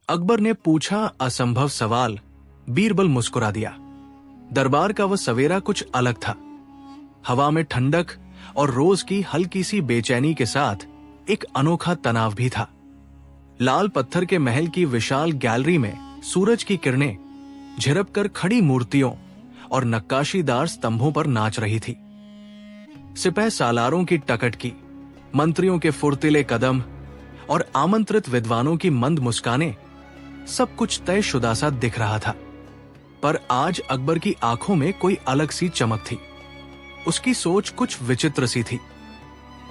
अकबर ने पूछा असंभव सवाल। बीरबल मुस्कुरा दिया। दरबार का वह सवेरा कुछ अलग था। हवा में ठंडक और रोज की हल्की सी बेचैनी के साथ एक अनोखा तनाव भी था। लाल पत्थर के महल की विशाल गैलरी में सूरज की किरणें झिरप कर खड़ी मूर्तियों और नक्काशीदार स्तंभों पर नाच रही थी। सिपह सालारों की टकटकी, मंत्रियों के फुर्तीले कदम और आमंत्रित विद्वानों की मंद मुस्कानें, सब कुछ तयशुदा सा दिख रहा था। पर आज अकबर की आंखों में कोई अलग सी चमक थी। उसकी सोच कुछ विचित्र सी थी।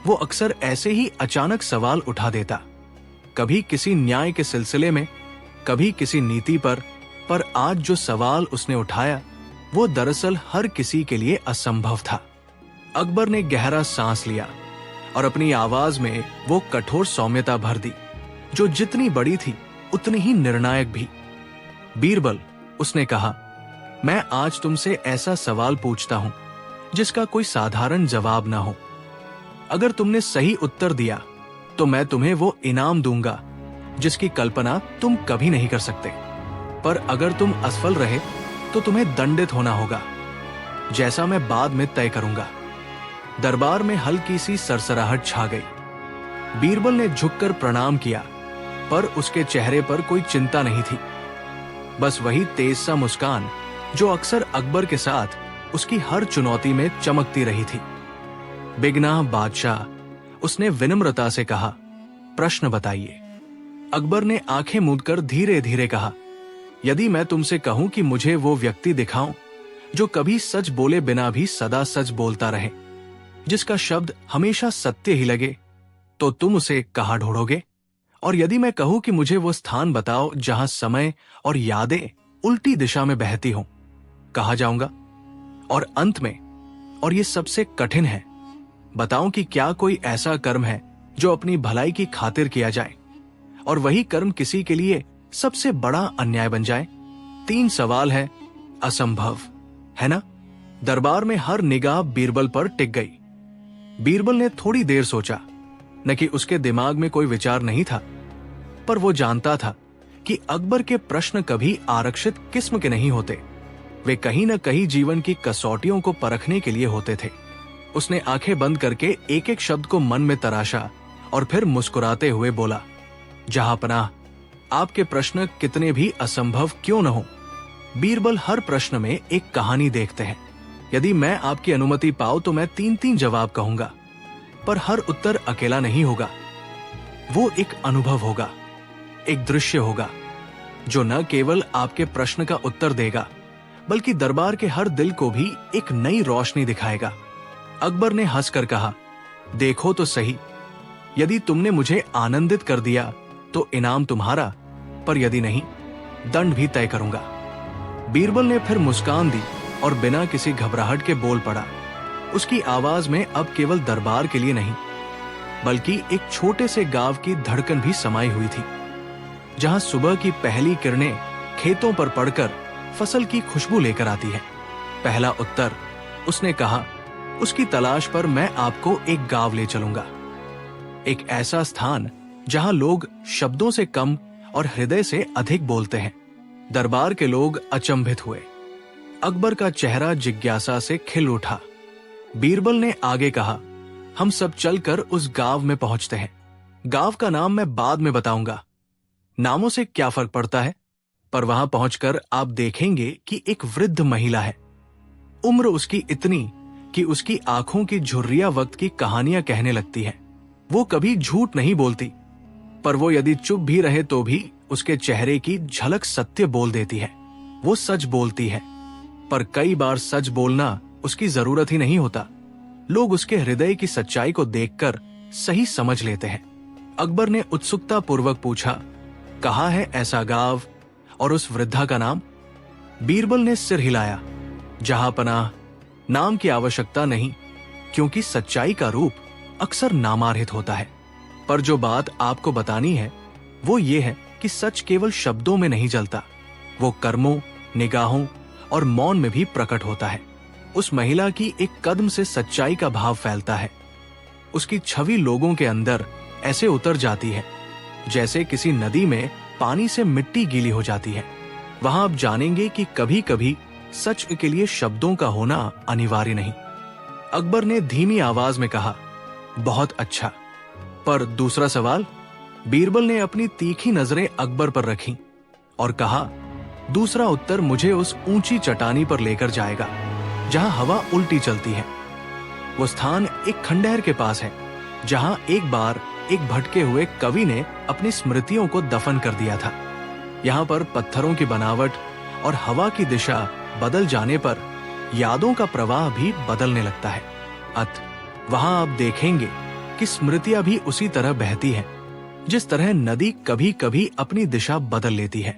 वो अक्सर ऐसे ही अचानक सवाल उठा देता, कभी किसी न्याय के सिलसिले में, कभी किसी नीति पर आज जो सवाल उसने उठाया वो दरअसल हर किसी के लिए असंभव था। अकबर ने गहरा सांस लिया और अपनी आवाज में वो कठोर सौम्यता भर दी जो जितनी बड़ी थी उतनी ही निर्णायक भी। बीरबल, उसने कहा, मैं आज तुमसे ऐसा सवाल पूछता हूं जिसका कोई साधारण जवाब ना हो। अगर तुमने सही उत्तर दिया तो मैं तुम्हें वो इनाम दूंगा जिसकी कल्पना तुम कभी नहीं कर सकते। पर अगर तुम असफल रहे तो तुम्हें दंडित होना होगा, जैसा मैं बाद में तय करूंगा। दरबार में हल्की सी सरसराहट छा गई। बीरबल ने झुककर प्रणाम किया, पर उसके चेहरे पर कोई चिंता नहीं थी, बस वही तेज सा मुस्कान जो अक्सर अकबर के साथ उसकी हर चुनौती में चमकती रही थी। बिगनाह बादशाह, उसने विनम्रता से कहा, प्रश्न बताइए। अकबर ने आंखें मूंदकर धीरे धीरे कहा, यदि मैं तुमसे कहूं कि मुझे वो व्यक्ति दिखाऊं जो कभी सच बोले बिना भी सदा सच बोलता रहे, जिसका शब्द हमेशा सत्य ही लगे, तो तुम उसे कहां ढूंढोगे? और यदि मैं कहूं कि मुझे वो स्थान बताओ जहां समय और यादें उल्टी दिशा में बहती हों, कहां जाऊंगा? और अंत में, और ये सबसे कठिन है, बताऊं कि क्या कोई ऐसा कर्म है जो अपनी भलाई की खातिर किया जाए और वही कर्म किसी के लिए सबसे बड़ा अन्याय बन जाए? 3 सवाल है, असंभव है ना? दरबार में हर निगाह बीरबल पर टिक गई। बीरबल ने थोड़ी देर सोचा। न कि उसके दिमाग में कोई विचार नहीं था, पर वो जानता था कि अकबर के प्रश्न कभी आरक्षित किस्म के नहीं होते। वे कहीं न कहीं जीवन की कसौटियों को परखने के लिए होते थे। उसने आंखें बंद करके एक एक शब्द को मन में तराशा और फिर मुस्कुराते हुए बोला, जहांपनाह, आपके प्रश्न कितने भी असंभव क्यों न हो, बीरबल हर प्रश्न में एक कहानी देखते हैं। यदि मैं आपकी अनुमति पाऊं तो मैं 3-3 जवाब कहूंगा, पर हर उत्तर अकेला नहीं होगा। वो एक अनुभव होगा, एक दृश्य होगा जो न केवल आपके प्रश्न का उत्तर देगा बल्कि दरबार के हर दिल को भी एक नई रोशनी दिखाएगा। अकबर ने हंसकर कहा, देखो तो सही, यदि तुमने मुझे आनंदित कर दिया तो इनाम तुम्हारा, पर यदि नहीं, दंड भी तय करूंगा। बीरबल ने फिर मुस्कान दी और बिना किसी घबराहट के बोल पड़ा। उसकी आवाज में अब केवल दरबार के लिए नहीं बल्कि एक छोटे से गांव की धड़कन भी समाई हुई थी, जहां सुबह की पहली किरणें खेतों पर पड़कर फसल की खुशबू लेकर आती है। पहला उत्तर, उसने कहा, उसकी तलाश पर मैं आपको एक गांव ले चलूंगा, एक ऐसा स्थान जहां लोग शब्दों से कम और हृदय से अधिक बोलते हैं। दरबार के लोग अचंभित हुए। अकबर का चेहरा जिज्ञासा से खिल उठा। बीरबल ने आगे कहा, हम सब चलकर उस गांव में पहुंचते हैं। गांव का नाम मैं बाद में बताऊंगा, नामों से क्या फर्क पड़ता है, पर वहां पहुंचकर आप देखेंगे कि एक वृद्ध महिला है। उम्र उसकी इतनी कि उसकी आंखों की झुर्रियां वक्त की कहानियां कहने लगती हैं। वो कभी झूठ नहीं बोलती, पर वो यदि चुप भी रहे तो भी उसके चेहरे की झलक सत्य बोल देती है। वो सच बोलती है, पर कई बार सच बोलना उसकी जरूरत ही नहीं होता। लोग उसके हृदय की सच्चाई को देखकर सही समझ लेते हैं। अकबर ने उत्सुकता पूर्वक पूछा, कहाँ है ऐसा गांव और उस वृद्धा का नाम? बीरबल ने सिर हिलाया, जहांपनाह, नाम की आवश्यकता नहीं, क्योंकि सच्चाई का रूप अक्सर नामार्हित होता है। पर जो बात आपको बतानी है वो ये है कि सच केवल शब्दों में नहीं जलता, वो कर्मों, निगाहों और मौन में भी प्रकट होता है। उस महिला की एक कदम से सच्चाई का भाव फैलता है। उसकी छवि लोगों के अंदर ऐसे उतर जाती है जैसे किसी नदी में पानी से मिट्टी गीली हो जाती है। वहां आप जानेंगे कि कभी कभी सच के लिए शब्दों का होना अनिवार्य नहीं। अकबर ने धीमी आवाज में कहा, बहुत अच्छा, पर दूसरा सवाल? बीरबल ने अपनी तीखी नजरें अकबर पर रखीं और कहा, दूसरा उत्तर मुझे उस ऊंची चट्टानी पर लेकर जाएगा जहां हवा उल्टी चलती है। वो स्थान एक खंडहर के पास है जहां एक बार एक भटके हुए कवि ने अपनी स्मृतियों को दफन कर दिया था। यहाँ पर पत्थरों की बनावट और हवा की दिशा बदल जाने पर यादों का प्रवाह भी बदलने लगता है। वहां आप देखेंगे कि स्मृतियां भी उसी तरह बहती हैं, जिस तरह नदी कभी कभी अपनी दिशा बदल लेती है,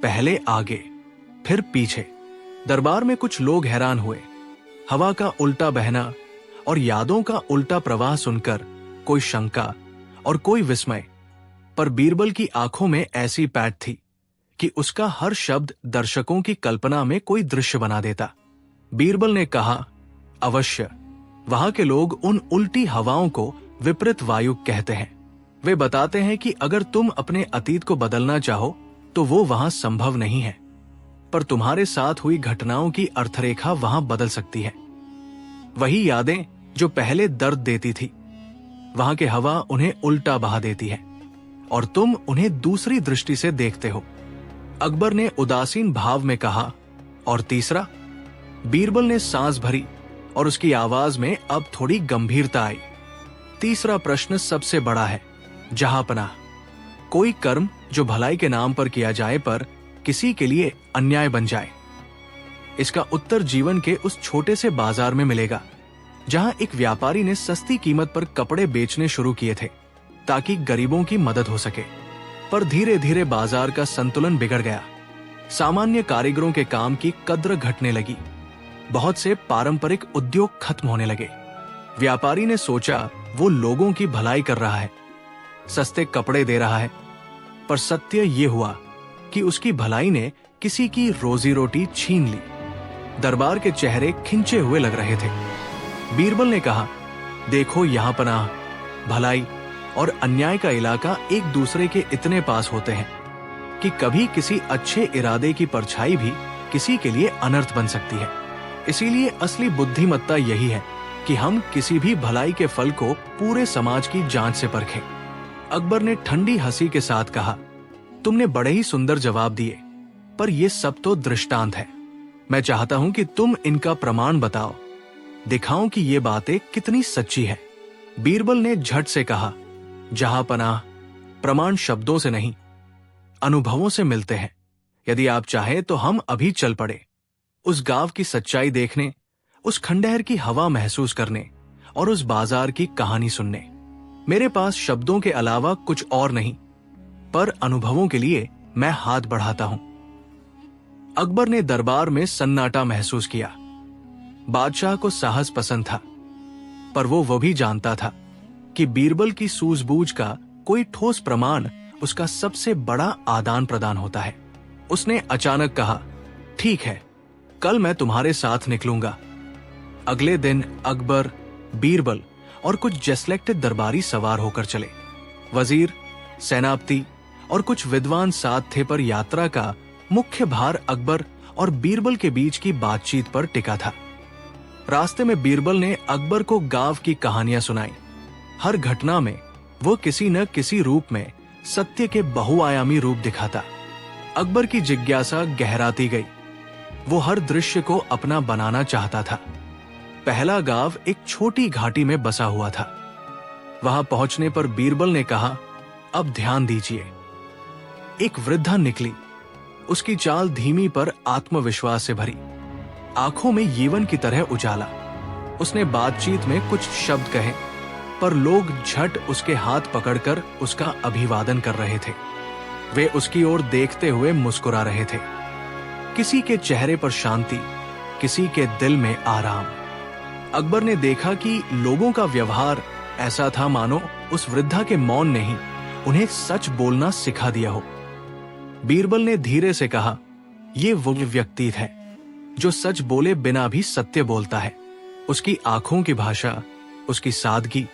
पहले आगे फिर पीछे। दरबार में कुछ लोग हैरान हुए। हवा का उल्टा बहना और यादों का उल्टा प्रवाह सुनकर कोई शंका और कोई विस्मय, पर बीरबल की आंखों में ऐसी पैठ थी कि उसका हर शब्द दर्शकों की कल्पना में कोई दृश्य बना देता। बीरबल ने कहा, अवश्य, वहां के लोग उन उल्टी हवाओं को विपरीत वायु कहते हैं। वे बताते हैं कि अगर तुम अपने अतीत को बदलना चाहो तो वो वहां संभव नहीं है, पर तुम्हारे साथ हुई घटनाओं की अर्थरेखा वहां बदल सकती है। वही यादें जो पहले दर्द देती थी, वहां की हवा उन्हें उल्टा बहा देती है और तुम उन्हें दूसरी दृष्टि से देखते हो। अकबर ने उदासीन भाव में कहा, और तीसरा? बीरबल ने सांस भरी और उसकी आवाज में अब थोड़ी गंभीरता आई। तीसरा प्रश्न सबसे बड़ा है, जहांपनाह। कोई कर्म जो भलाई के नाम पर किया जाए पर किसी के लिए अन्याय बन जाए। इसका उत्तर जीवन के उस छोटे से बाजार में मिलेगा जहां एक व्यापारी ने सस्ती कीमत पर कपड़े बेचने शुरू किए थे ताकि गरीबों की मदद हो सके, पर धीरे धीरे बाजार का संतुलन बिगड़ गया। सामान्य कारीगरों के काम की कद्र घटने लगी। बहुत से पारंपरिक उद्योग खत्म होने लगे। व्यापारी ने सोचा वो लोगों की भलाई कर रहा है, सस्ते कपड़े दे रहा है, पर सत्य ये हुआ कि उसकी भलाई ने किसी की रोजी रोटी छीन ली। दरबार के चेहरे खिंचे हुए लग रहे थे। बीरबल ने कहा, देखो, यहाँ पनाह, भलाई और अन्याय का इलाका एक दूसरे के इतने पास होते हैं कि कभी किसी अच्छे इरादे की परछाई भी किसी के लिए अनर्थ बन सकती है। इसीलिए असली बुद्धिमत्ता यही है कि हम किसी भी भलाई के फल को पूरे समाज की जांच से परखें। अकबर ने ठंडी हंसी के साथ कहा, तुमने बड़े ही सुंदर जवाब दिए, पर यह सब तो दृष्टांत है। मैं चाहता हूं कि तुम इनका प्रमाण बताओ, दिखाओ कि ये बातें कितनी सच्ची है। बीरबल ने झट से कहा, जहां पनाह, प्रमाण शब्दों से नहीं, अनुभवों से मिलते हैं। यदि आप चाहें तो हम अभी चल पड़े, उस गांव की सच्चाई देखने, उस खंडहर की हवा महसूस करने और उस बाजार की कहानी सुनने। मेरे पास शब्दों के अलावा कुछ और नहीं, पर अनुभवों के लिए मैं हाथ बढ़ाता हूं। अकबर ने दरबार में सन्नाटा महसूस किया। बादशाह को साहस पसंद था, पर वो भी जानता था कि बीरबल की सूझबूझ का कोई ठोस प्रमाण उसका सबसे बड़ा आदान प्रदान होता है। उसने अचानक कहा, ठीक है, कल मैं तुम्हारे साथ निकलूंगा। अगले दिन अकबर, बीरबल और कुछ जसलेक्टेड दरबारी सवार होकर चले। वजीर, सेनापति और कुछ विद्वान साथ थे, पर यात्रा का मुख्य भार अकबर और बीरबल के बीच की बातचीत पर टिका था। रास्ते में बीरबल ने अकबर को गांव की कहानियां सुनाई। हर घटना में वो किसी न किसी रूप में सत्य के बहुआयामी रूप दिखाता। अकबर की जिज्ञासा गहराती गई। वो हर दृश्य को अपना बनाना चाहता था। पहला गांव एक छोटी घाटी में बसा हुआ था। वहां पहुंचने पर बीरबल ने कहा, अब ध्यान दीजिए। एक वृद्धा निकली। उसकी चाल धीमी पर आत्मविश्वास से भरी, आंखों में यीवन की तरह उजाला। उसने बातचीत में कुछ शब्द कहे, पर लोग झट उसके हाथ पकड़कर उसका अभिवादन कर रहे थे। वे उसकी ओर देखते हुए मुस्कुरा रहे थे। किसी के चेहरे पर शांति, किसी के दिल में आराम। अकबर ने देखा कि लोगों का व्यवहार ऐसा था मानो उस वृद्धा के मौन ने ही उन्हें सच बोलना सिखा दिया हो। बीरबल ने धीरे से कहा, ये वो व्यक्ति है जो सच बोले बिना भी सत्य बोलता है। उसकी आंखों की भाषा, उसकी सादगी,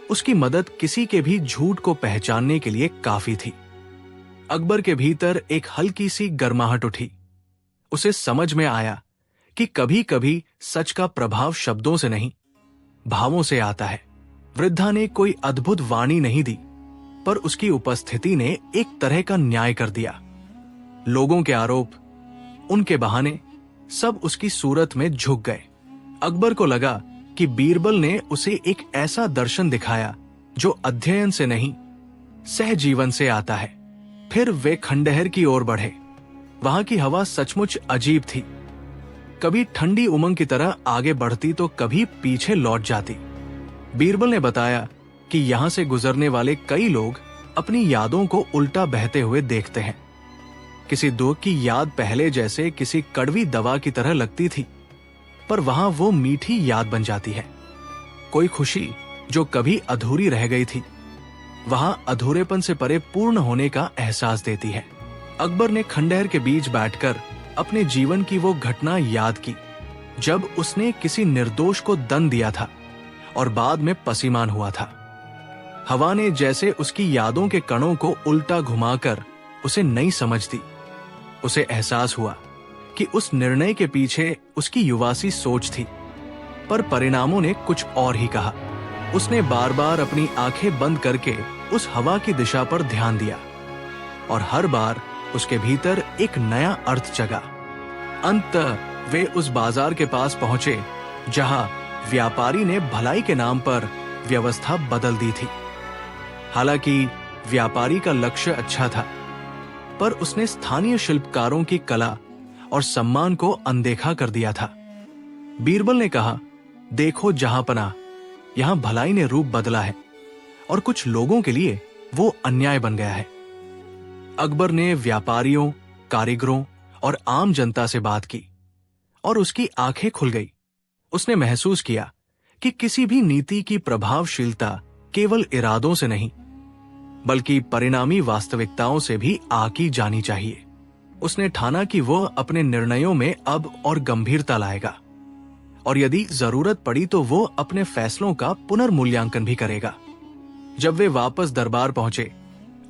उसकी मदद किसी के भी झूठ को पहचानने के लिए काफी थी। अकबर के भीतर एक हल्की सी गर्माहट उठी। उसे समझ में आया कि कभी कभी सच का प्रभाव शब्दों से नहीं, भावों से आता है। वृद्धा ने कोई अद्भुत वाणी नहीं दी, पर उसकी उपस्थिति ने एक तरह का न्याय कर दिया। लोगों के आरोप, उनके बहाने, सब उसकी सूरत में झुक गए। अकबर को लगा कि बीरबल ने उसे एक ऐसा दर्शन दिखाया जो अध्ययन से नहीं, सहजीवन से आता है। फिर वे खंडहर की ओर बढ़े। वहां की हवा सचमुच अजीब थी, कभी ठंडी उमंग की तरह आगे बढ़ती तो कभी पीछे लौट जाती। बीरबल ने बताया कि यहां से गुजरने वाले कई लोग अपनी यादों को उल्टा बहते हुए देखते हैं। किसी दुख की याद पहले जैसे किसी कड़वी दवा की तरह लगती थी, पर वहां वो मीठी याद बन जाती है। कोई खुशी जो कभी अधूरी रह गई थी, वहां अधूरेपन से परे पूर्ण होने का एहसास देती है। अकबर ने खंडहर के बीच बैठकर अपने जीवन की वो घटना याद की जब उसने किसी निर्दोष को दंड दिया था और बाद में पसीमान हुआ था। हवा ने जैसे उसकी यादों के कणों को उल्टा घुमाकर उसे नई समझ दी। उसे एहसास हुआ कि उस निर्णय के पीछे उसकी युवासी सोच थी, पर परिणामों ने कुछ और ही कहा। उसने बार बार अपनी आंखें बंद करके उस हवा की दिशा पर ध्यान दिया और हर बार उसके भीतर एक नया अर्थ जगा। अंततः वे उस बाजार के पास पहुंचे जहां व्यापारी ने भलाई के नाम पर व्यवस्था बदल दी थी। हालांकि व्यापारी का लक्ष्य अच्छा था, पर उसने स्थानीय शिल्पकारों की कला और सम्मान को अनदेखा कर दिया था। बीरबल ने कहा, देखो जहांपना, यहां भलाई ने रूप बदला है और कुछ लोगों के लिए वो अन्याय बन गया है। अकबर ने व्यापारियों, कारीगरों और आम जनता से बात की और उसकी आंखें खुल गई। उसने महसूस किया कि किसी भी नीति की प्रभावशीलता केवल इरादों से नहीं, बल्कि परिणामी वास्तविकताओं से भी आकी जानी चाहिए। उसने ठाना कि वह अपने निर्णयों में अब और गंभीरता लाएगा और यदि जरूरत पड़ी तो वो अपने फैसलों का पुनर्मूल्यांकन भी करेगा। जब वे वापस दरबार पहुंचे,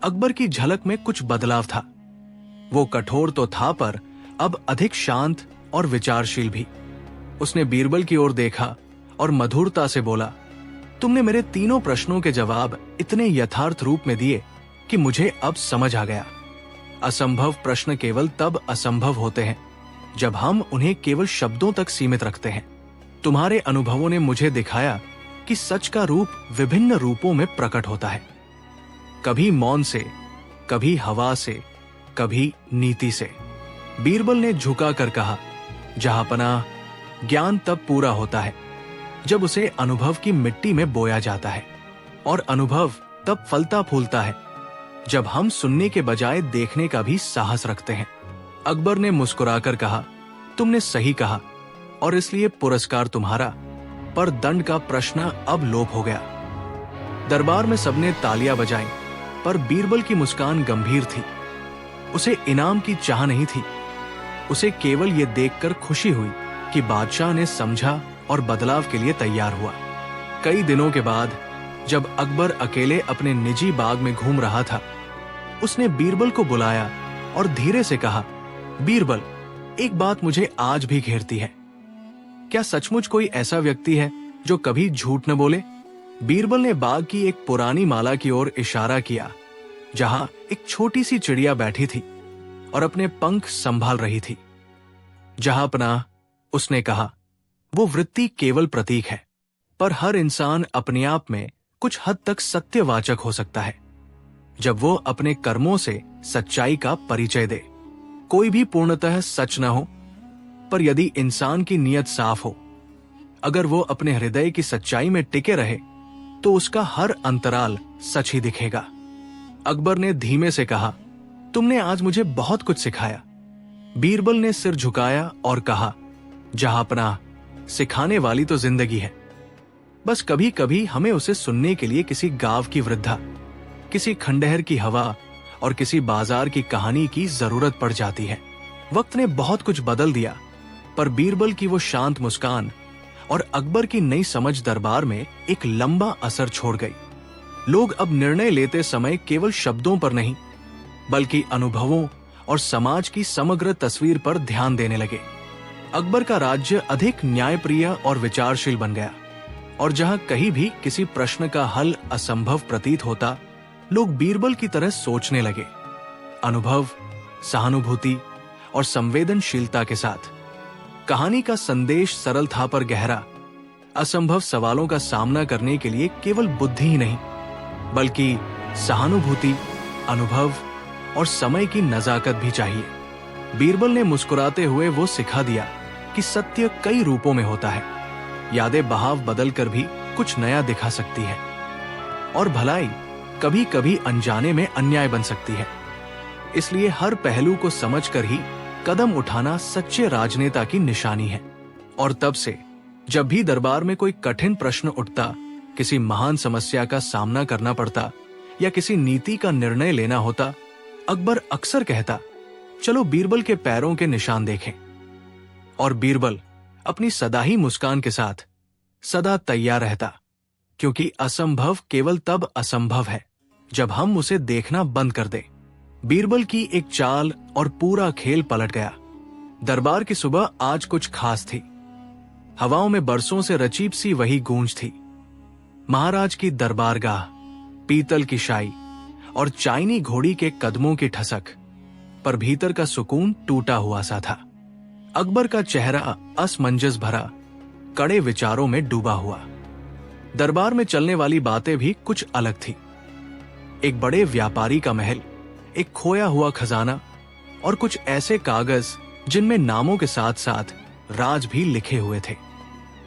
अकबर की झलक में कुछ बदलाव था। वो कठोर तो था, पर अब अधिक शांत और विचारशील भी। उसने बीरबल की ओर देखा और मधुरता से बोला, तुमने मेरे तीनों प्रश्नों के जवाब इतने यथार्थ रूप में दिए कि मुझे अब समझ आ गया। असंभव प्रश्न केवल तब असंभव होते हैं जब हम उन्हें केवल शब्दों तक सीमित रखते हैं। तुम्हारे अनुभवों ने मुझे दिखाया कि सच का रूप विभिन्न रूपों में प्रकट होता है, कभी मौन से, कभी हवा से, कभी नीति से। बीरबल ने झुका कर कहा, जहांपना, ज्ञान तब पूरा होता है जब उसे अनुभव की मिट्टी में बोया जाता है, और अनुभव तब फलता फूलता है जब हम सुनने के बजाय देखने का भी साहस रखते हैं। अकबर ने मुस्कुराकर कहा, तुमने सही कहा और इसलिए पुरस्कार तुम्हारा, पर दंड का प्रश्न अब लोप हो गया। दरबार में सबने तालियां बजाई, पर बीरबल की मुस्कान गंभीर थी। उसे इनाम की चाह नहीं थी, उसे केवल ये देखकर खुशी हुई कि बादशाह ने समझा और बदलाव के लिए तैयार हुआ। कई दिनों के बाद जब अकबर अकेले अपने निजी बाग में घूम रहा था, उसने बीरबल को बुलाया और धीरे से कहा, बीरबल, एक बात मुझे आज भी घेरती है। क्या सचमुच कोई ऐसा व्यक्ति है जो कभी झूठ न बोले? बीरबल ने बाग की एक पुरानी माला की ओर इशारा किया, जहां एक छोटी सी चिड़िया बैठी थी और अपने पंख संभाल रही थी। जहांपनाह, उसने कहा, वो वृत्ति केवल प्रतीक है, पर हर इंसान अपने आप में कुछ हद तक सत्यवाचक हो सकता है जब वो अपने कर्मों से सच्चाई का परिचय दे। कोई भी पूर्णतः सच न हो, पर यदि इंसान की नीयत साफ हो, अगर वो अपने हृदय की सच्चाई में टिके रहे, तो उसका हर अंतराल सच ही दिखेगा। अकबर ने धीमे से कहा, तुमने आज मुझे बहुत कुछ सिखाया। बीरबल ने सिर झुकाया और कहा, जहांपनाह, सिखाने वाली तो जिंदगी है, बस कभी कभी हमें उसे सुनने के लिए किसी गांव की वृद्धा, किसी खंडहर की हवा और किसी बाजार की कहानी की जरूरत पड़ जाती है। वक्त ने बहुत कुछ बदल दिया, पर बीरबल की वो शांत मुस्कान और अकबर की नई समझ दरबार में एक लंबा असर छोड़ गई। लोग अब निर्णय लेते समय केवल शब्दों पर नहीं, बल्कि अनुभवों और समाज की समग्र तस्वीर पर ध्यान देने लगे। अकबर का राज्य अधिक न्यायप्रिय और विचारशील बन गया, और जहां कहीं भी किसी प्रश्न का हल असंभव प्रतीत होता, लोग बीरबल की तरह सोचने लगे। अनुभव, सहानुभूति और संवेदनशीलता के साथ कहानी का संदेश सरल था पर गहरा। असंभव सवालों का सामना करने के लिए केवल बुद्धि ही नहीं, बल्कि सहानुभूति, अनुभव और समय की नजाकत भी चाहिए। बीरबल ने मुस्कुराते हुए वो सिखा दिया कि सत्य कई रूपों में होता है। यादें बहाव बदलकर भी कुछ नया दिखा सकती है, और भलाई कभी कभी अनजाने में अन्याय बन सकती है। इसलिए हर पहलू को समझकर ही कदम उठाना सच्चे राजनेता की निशानी है। और तब से जब भी दरबार में कोई कठिन प्रश्न उठता, किसी महान समस्या का सामना करना पड़ता या किसी नीति का निर्णय लेना होता, अकबर अक्सर कहता, चलो बीरबल के पैरों के निशान देखें। और बीरबल अपनी सदा ही मुस्कान के साथ सदा तैयार रहता, क्योंकि असंभव केवल तब असंभव है जब हम उसे देखना बंद कर दें। बीरबल की एक चाल और पूरा खेल पलट गया। दरबार की सुबह आज कुछ खास थी। हवाओं में बरसों से रचीब सी वही गूंज थी। महाराज की दरबारगाह, पीतल की शाई और चाइनी घोड़ी के कदमों की ठसक, पर भीतर का सुकून टूटा हुआ सा था। अकबर का चेहरा असमंजस भरा, कड़े विचारों में डूबा हुआ। दरबार में चलने वाली बातें भी कुछ अलग थी। एक बड़े व्यापारी का महल, एक खोया हुआ खजाना और कुछ ऐसे कागज जिनमें नामों के साथ साथ राज भी लिखे हुए थे।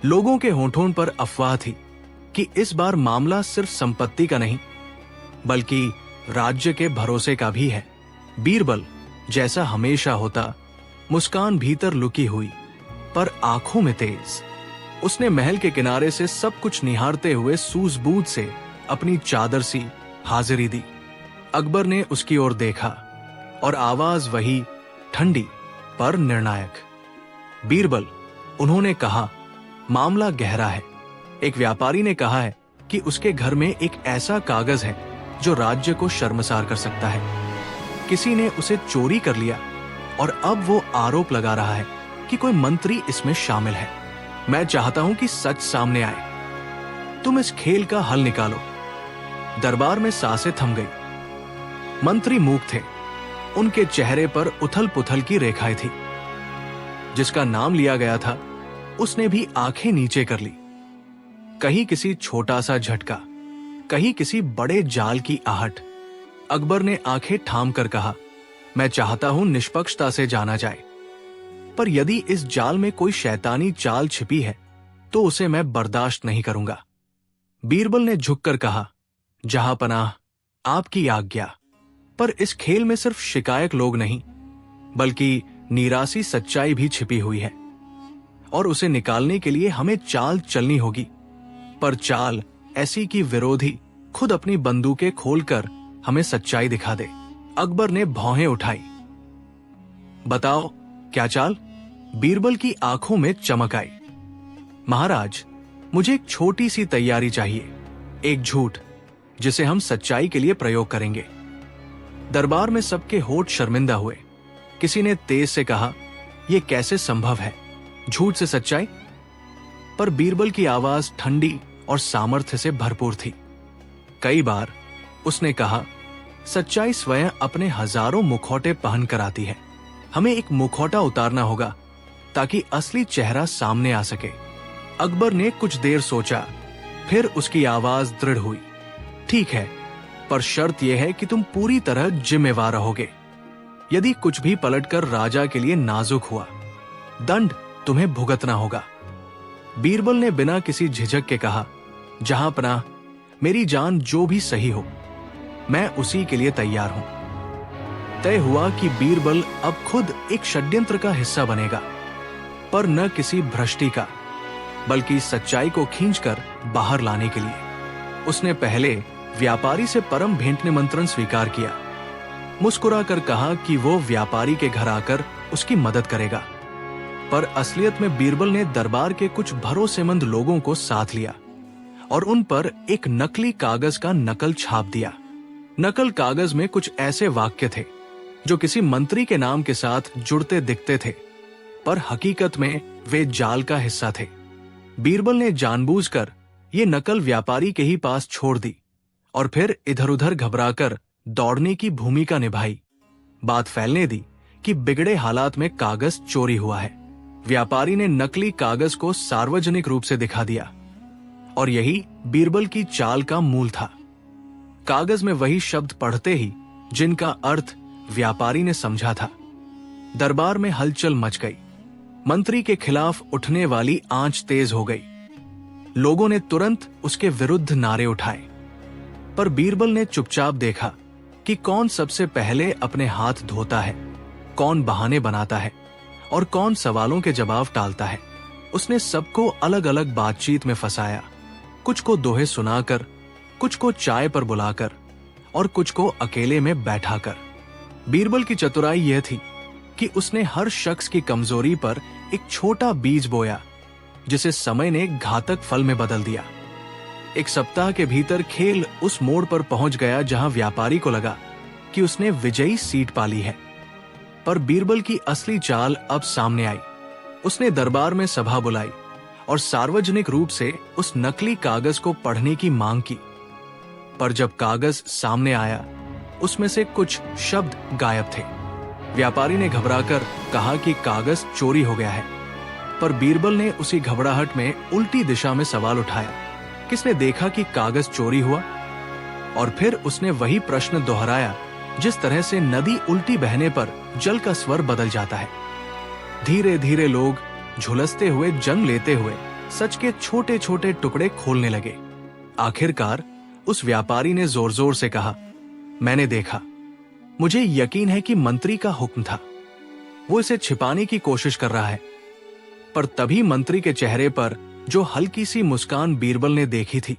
लोगों के होठों पर अफवाह थी कि इस बार मामला सिर्फ संपत्ति का नहीं, बल्कि राज्य के भरोसे का भी है। बीरबल जैसा हमेशा होता, मुस्कान भीतर लुकी हुई पर आंखों में तेज। उसने महल के किनारे से सब कुछ निहारते हुए सूझबूझ से अपनी चादर सी हाजिरी दी। अकबर ने उसकी ओर देखा और आवाज वही, ठंडी पर निर्णायक। बीरबल, उन्होंने कहा, मामला गहरा है। एक व्यापारी ने कहा है कि उसके घर में एक ऐसा कागज है जो राज्य को शर्मसार कर सकता है। किसी ने उसे चोरी कर लिया और अब वो आरोप लगा रहा है कि कोई मंत्री इसमें शामिल है। मैं चाहता हूं कि सच सामने आए। तुम इस खेल का हल निकालो। दरबार में सांसें थम गई। मंत्री मूक थे। उनके चेहरे पर उथल पुथल की रेखाएं थी। जिसका नाम लिया गया था, उसने भी आंखें नीचे कर ली। कहीं किसी छोटा सा झटका, कहीं किसी बड़े जाल की आहट। अकबर ने आंखें थाम कर कहा, मैं चाहता हूं निष्पक्षता से जाना जाए, पर यदि इस जाल में कोई शैतानी चाल छिपी है तो उसे मैं बर्दाश्त नहीं करूंगा। बीरबल ने झुककर कहा, जहां पनाह, आपकी आज्ञा। पर इस खेल में सिर्फ शिकायक लोग नहीं, बल्कि निरासी सच्चाई भी छिपी हुई है, और उसे निकालने के लिए हमें चाल चलनी होगी। पर चाल ऐसी कि विरोधी खुद अपनी बंदूकें खोलकर हमें सच्चाई दिखा दे। अकबर ने भौहें उठाई। बताओ, क्या चाल? बीरबल की आंखों में चमक आई। महाराज, मुझे एक छोटी सी तैयारी चाहिए, एक झूठ जिसे हम सच्चाई के लिए प्रयोग करेंगे। दरबार में सबके होठ शर्मिंदा हुए। किसी ने तेज से कहा, यह कैसे संभव है, झूठ से सच्चाई? पर बीरबल की आवाज ठंडी और सामर्थ्य से भरपूर थी। कई बार उसने कहा, सच्चाई स्वयं अपने हजारों मुखौटे पहन कर आती है। हमें एक मुखौटा उतारना होगा ताकि असली चेहरा सामने आ सके। अकबर ने कुछ देर सोचा, फिर उसकी आवाज दृढ़ हुई। ठीक है, पर शर्त यह है कि तुम पूरी तरह जिम्मेवार रहोगे। यदि कुछ भी पलटकर राजा के लिए नाजुक हुआ, दंड तुम्हें भुगतना होगा। बीरबल ने बिना किसी झिझक के कहा, जहां पनाह, मेरी जान जो भी सही हो, मैं उसी के लिए तैयार हूं। तय हुआ कि बीरबल अब खुद एक षड्यंत्र का हिस्सा बनेगा, पर न किसी भ्रष्टी का, बल्कि सच्चाई को खींचकर बाहर लाने के लिए। उसने पहले व्यापारी से परम भेंट निमंत्रण स्वीकार किया, मुस्कुराकर कहा कि वो व्यापारी के घर आकर उसकी मदद करेगा। पर असलियत में बीरबल ने दरबार के कुछ भरोसेमंद लोगों को साथ लिया और उन पर एक नकली कागज का नकल छाप दिया। नकल कागज में कुछ ऐसे वाक्य थे जो किसी मंत्री के नाम के साथ जुड़ते दिखते थे, पर हकीकत में वे जाल का हिस्सा थे। बीरबल ने जानबूझकर ये नकल व्यापारी के ही पास छोड़ दी और फिर इधर उधर घबराकर दौड़ने की भूमिका निभाई। बात फैलने दी कि बिगड़े हालात में कागज चोरी हुआ है। व्यापारी ने नकली कागज को सार्वजनिक रूप से दिखा दिया और यही बीरबल की चाल का मूल था। कागज में वही शब्द पढ़ते ही जिनका अर्थ व्यापारी ने समझा था। दरबार में हलचल मच गई। मंत्री के खिलाफ उठने वाली आंच तेज हो गई। लोगों ने तुरंत उसके विरुद्ध नारे उठाए, पर बीरबल ने चुपचाप देखा कि कौन सबसे पहले अपने हाथ धोता है, कौन बहाने बनाता है और कौन सवालों के जवाब टालता है। उसने सबको अलग अलग बातचीत में फंसाया, कुछ को दोहे सुनाकर, कुछ को चाय पर बुलाकर और कुछ को अकेले में बैठाकर। बीरबल की चतुराई यह थी कि उसने हर शख्स की कमजोरी पर एक छोटा बीज बोया, जिसे समय ने घातक फल में बदल दिया। एक सप्ताह के भीतर खेल उस मोड़ पर पहुंच गया जहां व्यापारी को लगा कि उसने विजयी सीट पाली है। पर बीरबल की असली चाल अब सामने आई। उसने दरबार में सभा बुलाई और सार्वजनिक रूप से उस नकली कागज को पढ़ने की मांग की। पर जब कागज सामने आया, उसमें से कुछ शब्द गायब थे। व्यापारी ने घबराकर कहा कि कागज चोरी हो गया है, पर बीरबल ने उसी घबराहट में उल्टी दिशा में सवाल उठाया, किसने देखा कि कागज चोरी हुआ? और फिर उसने वही प्रश्न दोहराया जिस तरह से नदी उल्टी बहने पर जल का स्वर बदल जाता है। धीरे धीरे लोग झुलसते हुए, जंग लेते हुए सच के छोटे छोटे टुकड़े खोलने लगे। आखिरकार उस व्यापारी ने जोर जोर से कहा, मैंने देखा। मुझे यकीन है कि मंत्री का हुक्म था। वो इसे छिपाने की कोशिश कर रहा है। पर तभी मंत्री के चेहरे पर जो हल्की सी मुस्कान बीरबल ने देखी थी,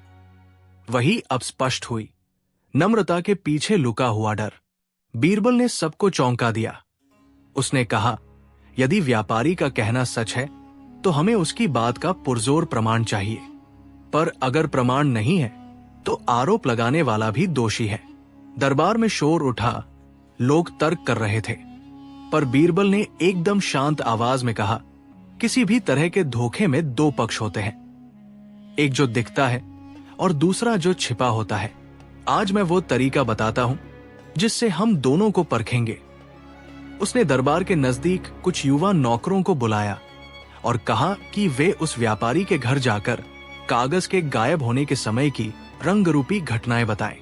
वही अब स्पष्ट हुई। नम्रता के पीछे लुका हुआ डर। बीरबल ने सबको चौंका दिया। उसने कहा, यदि व्यापारी का कहना सच है तो हमें उसकी बात का पुरजोर प्रमाण चाहिए। पर अगर प्रमाण नहीं है तो आरोप लगाने वाला भी दोषी है। दरबार में शोर उठा। लोग तर्क कर रहे थे, पर बीरबल ने एकदम शांत आवाज में कहा, किसी भी तरह के धोखे में दो पक्ष होते हैं, एक जो दिखता है और दूसरा जो छिपा होता है। आज मैं वो तरीका बताता हूं जिससे हम दोनों को परखेंगे। उसने दरबार के नजदीक कुछ युवा नौकरों को बुलाया और कहा कि वे उस व्यापारी के घर जाकर कागज के गायब होने के समय की रंगरूपी घटनाएं बताएं।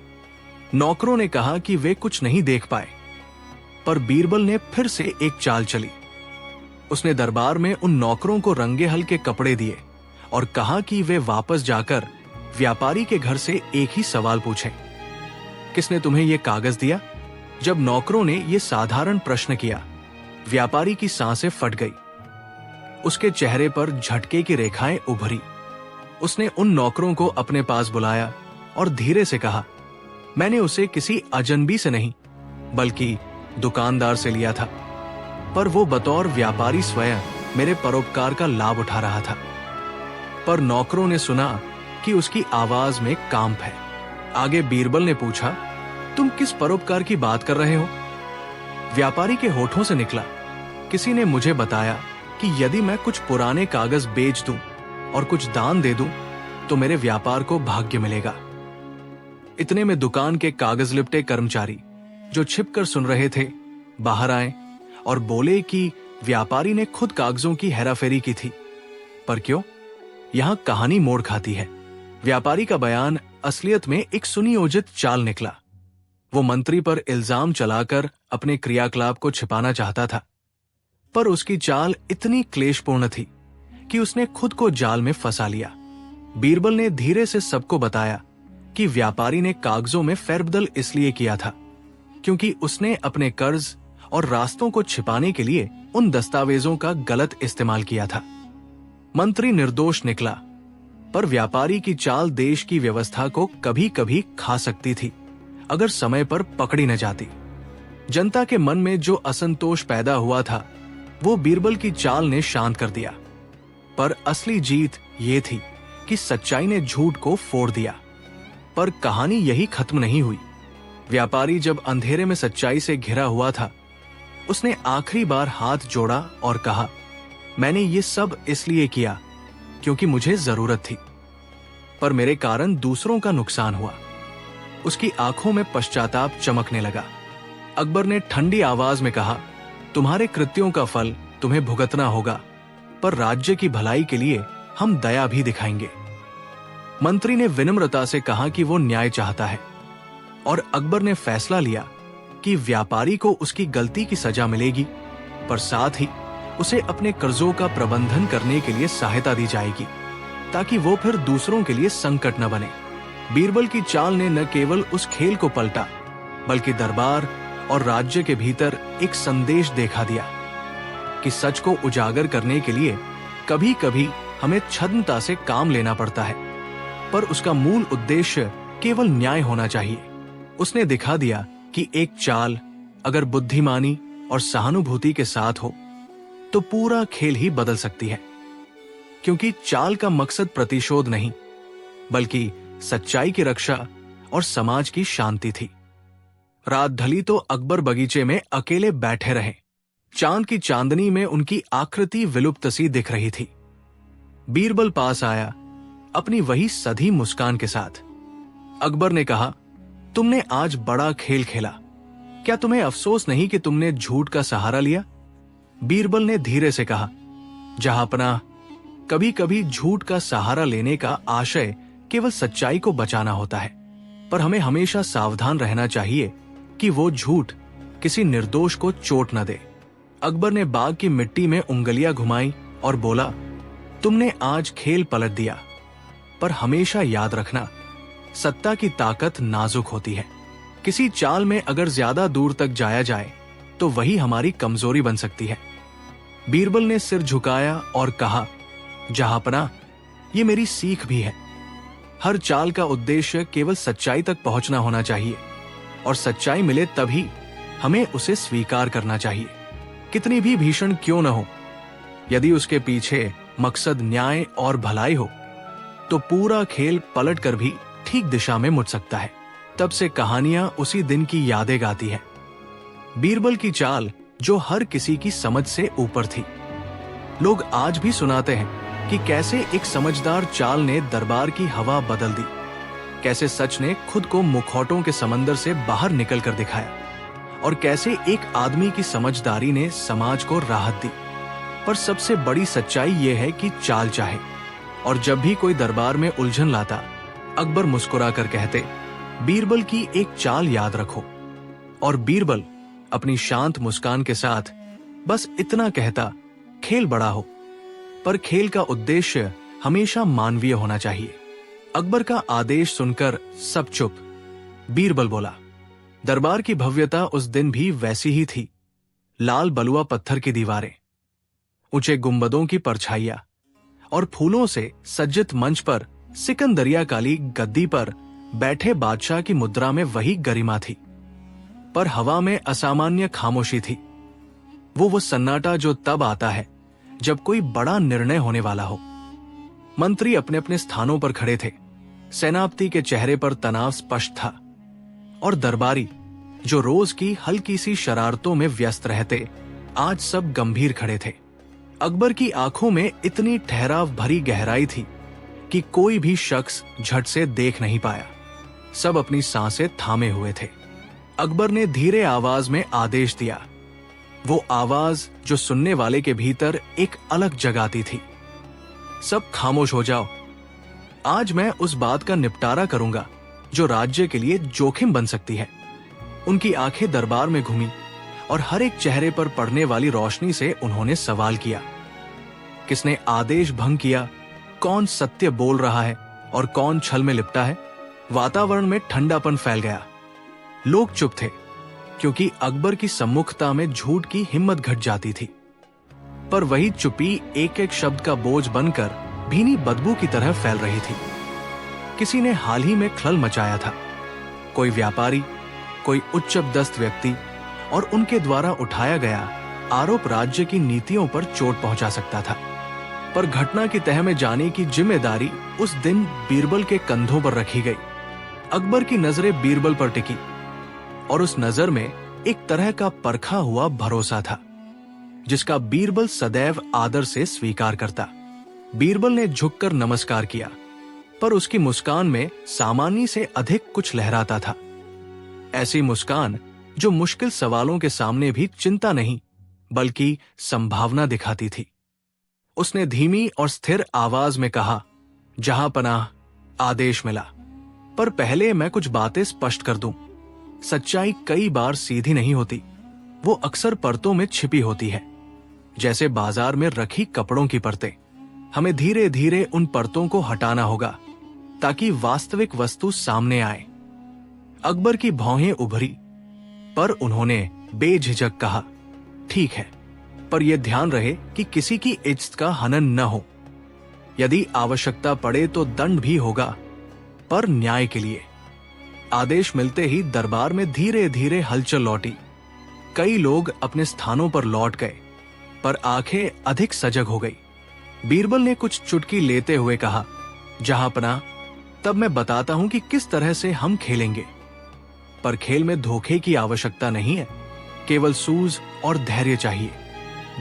नौकरों ने कहा कि वे कुछ नहीं देख पाए, पर बीरबल ने फिर से एक चाल चली। उसने दरबार में उन नौकरों को रंगे हल्के कपड़े दिए और कहा कि वे वापस जाकर व्यापारी के घर से एक ही सवाल पूछें, किसने तुम्हें यह कागज दिया? जब नौकरों ने यह साधारण प्रश्न किया, व्यापारी की सांसें फट गई। उसके चेहरे पर झटके की रेखाएं उभरी। उसने उन नौकरों को अपने पास बुलाया और धीरे से कहा, मैंने उसे किसी अजनबी से नहीं बल्कि दुकानदार से लिया था, पर वो बतौर व्यापारी स्वयं मेरे परोपकार का लाभ उठा रहा था। पर नौकरों ने सुना कि उसकी आवाज में कांप है। आगे बीरबल ने पूछा, तुम किस परोपकार की बात कर रहे हो? व्यापारी के होठों से निकला, किसी ने मुझे बताया कि यदि मैं कुछ पुराने कागज बेच दूं और कुछ दान दे दूं तो मेरे व्यापार को भाग्य मिलेगा। इतने में दुकान के कागज लिपटे कर्मचारी जो छिपकर सुन रहे थे बाहर आए और बोले कि व्यापारी ने खुद कागजों की हेराफेरी की थी। पर क्यों? यहां कहानी मोड़ खाती है। व्यापारी का बयान असलियत में एक सुनियोजित चाल निकला। वो मंत्री पर इल्जाम चलाकर अपने क्रियाकलाप को छिपाना चाहता था, पर उसकी चाल इतनी क्लेशपूर्ण थी कि उसने खुद को जाल में फंसा लिया। बीरबल ने धीरे से सबको बताया कि व्यापारी ने कागजों में फेरबदल इसलिए किया था क्योंकि उसने अपने कर्ज और रास्तों को छिपाने के लिए उन दस्तावेजों का गलत इस्तेमाल किया था। मंत्री निर्दोष निकला, पर व्यापारी की चाल देश की व्यवस्था को कभी कभी खा सकती थी अगर समय पर पकड़ी न जाती। जनता के मन में जो असंतोष पैदा हुआ था वो बीरबल की चाल ने शांत कर दिया। पर असली जीत ये थी कि सच्चाई ने झूठ को फोड़ दिया। पर कहानी यही खत्म नहीं हुई। व्यापारी जब अंधेरे में सच्चाई से घिरा हुआ था उसने आखिरी बार हाथ जोड़ा और कहा, मैंने ये सब इसलिए किया क्योंकि मुझे जरूरत थी, पर मेरे कारण दूसरों का नुकसान हुआ। उसकी आंखों में पश्चाताप चमकने लगा। अकबर ने ठंडी आवाज में कहा, तुम्हारे कृत्यों का फल तुम्हें भुगतना होगा, पर राज्य की भलाई के लिए हम दया भी दिखाएंगे। मंत्री ने विनम्रता से कहा कि वो न्याय चाहता है, और अकबर ने फैसला लिया कि व्यापारी को उसकी गलती की सजा मिलेगी, पर साथ ही उसे अपने कर्जों का प्रबंधन करने के लिए सहायता दी जाएगी, ताकि वो फिर दूसरों के लिए संकट न बने। बीरबल की चाल ने न केवल उस खेल को पलटा, बल्कि दरबार और राज्य के भीतर एक संदेश देखा दिया कि सच को उजागर करने के लिए कभी कभी हमें छद्मता से काम लेना पड़ता है, पर उसका मूल उद्देश्य केवल न्याय होना चाहिए। उसने दिखा दिया कि एक चाल अगर बुद्धिमानी और सहानुभूति के साथ हो तो पूरा खेल ही बदल सकती है, क्योंकि चाल का मकसद प्रतिशोध नहीं, बल्कि सच्चाई की रक्षा और समाज की शांति थी। रात ढली तो अकबर बगीचे में अकेले बैठे रहे। चांद की चांदनी में उनकी आकृति विलुप्त सी दिख रही थी। बीरबल पास आया, अपनी वही सधी मुस्कान के साथ। अकबर ने कहा, तुमने आज बड़ा खेल खेला, क्या तुम्हें अफसोस नहीं कि तुमने झूठ का सहारा लिया? बीरबल ने धीरे से कहा, जहांपनाह, कभी कभी झूठ का सहारा लेने का आशय केवल सच्चाई को बचाना होता है, पर हमें हमेशा सावधान रहना चाहिए कि वो झूठ किसी निर्दोष को चोट न दे। अकबर ने बाग की मिट्टी में उंगलियां घुमाई और बोला, तुमने आज खेल पलट दिया, पर हमेशा याद रखना, सत्ता की ताकत नाजुक होती है। किसी चाल में अगर ज्यादा दूर तक जाया जाए तो वही हमारी कमजोरी बन सकती है। बीरबल ने सिर झुकाया और कहा, जहांपनाह, ये मेरी सीख भी है। हर चाल का उद्देश्य केवल सच्चाई तक पहुंचना होना चाहिए, और सच्चाई मिले तभी हमें उसे स्वीकार करना चाहिए, कितनी भी भीषण क्यों न हो। यदि उसके पीछे मकसद न्याय और भलाई हो तो पूरा खेल पलटकर भी ठीक दिशा में मुड़ सकता है। तब से कहानियां उसी दिन की यादें गाती है। बीरबल की चाल जो हर किसी की समझ से ऊपर थी। लोग आज भी सुनाते हैं कि कैसे एक समझदार चाल ने दरबार की हवा बदल दी, कैसे सच ने खुद को मुखौटों के समंदर से बाहर निकल कर दिखाया, और कैसे एक आदमी की समझदारी ने समाज को राहत दी। पर सबसे बड़ी सच्चाई यह है कि चाल चाहे, और जब भी कोई दरबार में उलझन लाता, अकबर मुस्कुरा कर कहते, बीरबल की एक चाल याद रखो। और बीरबल अपनी शांत मुस्कान के साथ बस इतना कहता, खेल बड़ा हो, पर खेल का उद्देश्य हमेशा मानवीय होना चाहिए। अकबर का आदेश सुनकर सब चुप। बीरबल बोला, दरबार की भव्यता उस दिन भी वैसी ही थी। लाल बलुआ पत्थर की दीवारें, ऊंचे गुंबदों की परछाइयां, और फूलों से सज्जित मंच पर सिकंदरिया काली गद्दी पर बैठे बादशाह की मुद्रा में वही गरिमा थी। पर हवा में असामान्य खामोशी थी। वो सन्नाटा जो तब आता है जब कोई बड़ा निर्णय होने वाला हो। मंत्री अपने अपने स्थानों पर खड़े थे। सेनापति के चेहरे पर तनाव स्पष्ट था, और दरबारी जो रोज की हल्की सी शरारतों में व्यस्त रहते, आज सब गंभीर खड़े थे। अकबर की आंखों में इतनी ठहराव भरी गहराई थी कि कोई भी शख्स झट से देख नहीं पाया। सब अपनी सांसें थामे हुए थे। अकबर ने धीरे आवाज में आदेश दिया, वो आवाज जो सुनने वाले के भीतर एक अलग जगाती थी। सब खामोश हो जाओ। आज मैं उस बात का निपटारा करूंगा जो राज्य के लिए जोखिम बन सकती है। उनकी आंखें दरबार में घूमी, और हर एक चेहरे पर पड़ने वाली रोशनी से उन्होंने सवाल किया, किसने आदेश भंग किया, कौन सत्य बोल रहा है और कौन छल में लिपटा है। वातावरण में ठंडापन फैल गया। लोग चुप थे, क्योंकि अकबर की सम्मुखता में झूठ की हिम्मत घट जाती थी। पर वही चुप्पी एक एक शब्द का बोझ बनकर भीनी बदबू की तरह फैल रही थी। किसी ने हाल ही में खलल मचाया था, कोई व्यापारी, कोई उच्चपदस्थ व्यक्ति, और उनके द्वारा उठाया गया आरोप राज्य की नीतियों पर चोट पहुंचा सकता था। पर घटना की तह में जाने की जिम्मेदारी उस दिन बीरबल के कंधों पर रखी गई। अकबर की नजरें बीरबल पर टिकी, और उस नजर में एक तरह का परखा हुआ भरोसा था, जिसका बीरबल सदैव आदर से स्वीकार करता। बीरबल ने झुककर नमस्कार किया, पर उसकी मुस्कान में सामान्य से अधिक कुछ लहराता था। ऐसी मुस्कान जो मुश्किल सवालों के सामने भी चिंता नहीं बल्कि संभावना दिखाती थी। उसने धीमी और स्थिर आवाज में कहा, जहां पनाह, आदेश मिला, पर पहले मैं कुछ बातें स्पष्ट कर दूं। सच्चाई कई बार सीधी नहीं होती, वो अक्सर परतों में छिपी होती है, जैसे बाजार में रखी कपड़ों की परतें। हमें धीरे धीरे उन परतों को हटाना होगा ताकि वास्तविक वस्तु सामने आए। अकबर की भौहें उभरी, पर उन्होंने बेझिझक कहा, ठीक है, पर यह ध्यान रहे कि किसी की इज्जत का हनन न हो। यदि आवश्यकता पड़े तो दंड भी होगा, पर न्याय के लिए। आदेश मिलते ही दरबार में धीरे धीरे हलचल लौटी। कई लोग अपने स्थानों पर लौट गए, पर आंखें अधिक सजग हो गई। बीरबल ने कुछ चुटकी लेते हुए कहा, जहांपना, तब मैं बताता हूं कि किस तरह से हम खेलेंगे। पर खेल में धोखे की आवश्यकता नहीं है, केवल सूझ और धैर्य चाहिए।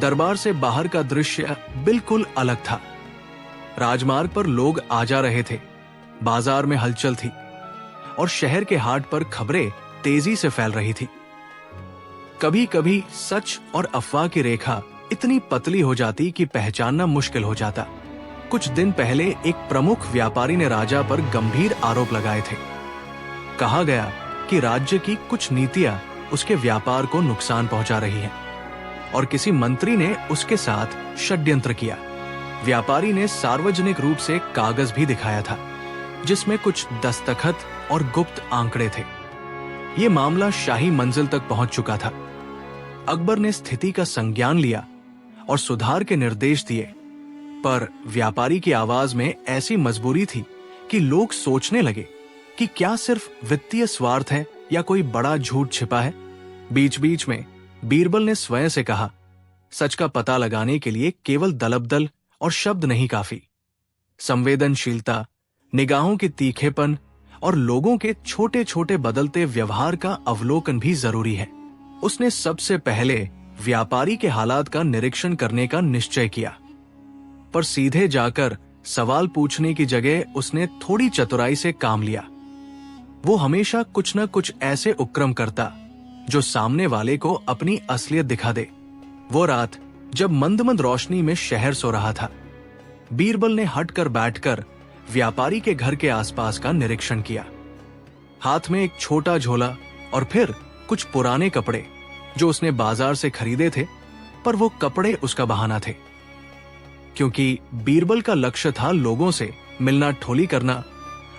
दरबार से बाहर का दृश्य बिल्कुल अलग था। राजमार्ग पर लोग आ जा रहे थे, बाजार में हलचल थी और शहर के हाट पर खबरें तेजी से फैल रही थी। कभी कभी सच और अफवाह की रेखा इतनी पतली हो जाती कि पहचानना मुश्किल हो जाता। कुछ दिन पहले एक प्रमुख व्यापारी ने राजा पर गंभीर आरोप लगाए थे। कहा गया कि राज्य की कुछ नीतियां उसके व्यापार को नुकसान पहुंचा रही हैं और किसी मंत्री ने उसके साथ षड्यंत्र किया। व्यापारी ने सार्वजनिक रूप से कागज भी दिखाया था, जिसमें कुछ दस्तखत और गुप्त आंकड़े थे। ये मामला शाही मंजिल तक पहुंच चुका था। अकबर ने स्थिति का संज्ञान लिया और सुधार के निर्देश दिए, पर व्यापारी की आवाज में ऐसी मजबूरी थी कि लोग सोचने लगे कि क्या सिर्फ वित्तीय स्वार्थ है या कोई बड़ा झूठ छिपा है। बीच बीच में बीरबल ने स्वयं से कहा, सच का पता लगाने के लिए केवल दलबदल और शब्द नहीं काफी। संवेदनशीलता, निगाहों के तीखेपन और लोगों के छोटे छोटे बदलते व्यवहार का अवलोकन भी जरूरी है। उसने सबसे पहले व्यापारी के हालात का निरीक्षण करने का निश्चय किया, पर सीधे जाकर सवाल पूछने की जगह उसने थोड़ी चतुराई से काम लिया। वो हमेशा कुछ न कुछ ऐसे उपक्रम करता जो सामने वाले को अपनी असलियत दिखा दे। वो रात जब मंद मंद रोशनी में शहर सो रहा था, बीरबल ने हटकर बैठकर व्यापारी के घर के आसपास का निरीक्षण किया। हाथ में एक छोटा झोला और फिर कुछ पुराने कपड़े जो उसने बाजार से खरीदे थे, पर वो कपड़े उसका बहाना थे, क्योंकि बीरबल का लक्ष्य था लोगों से मिलना ठोली करना,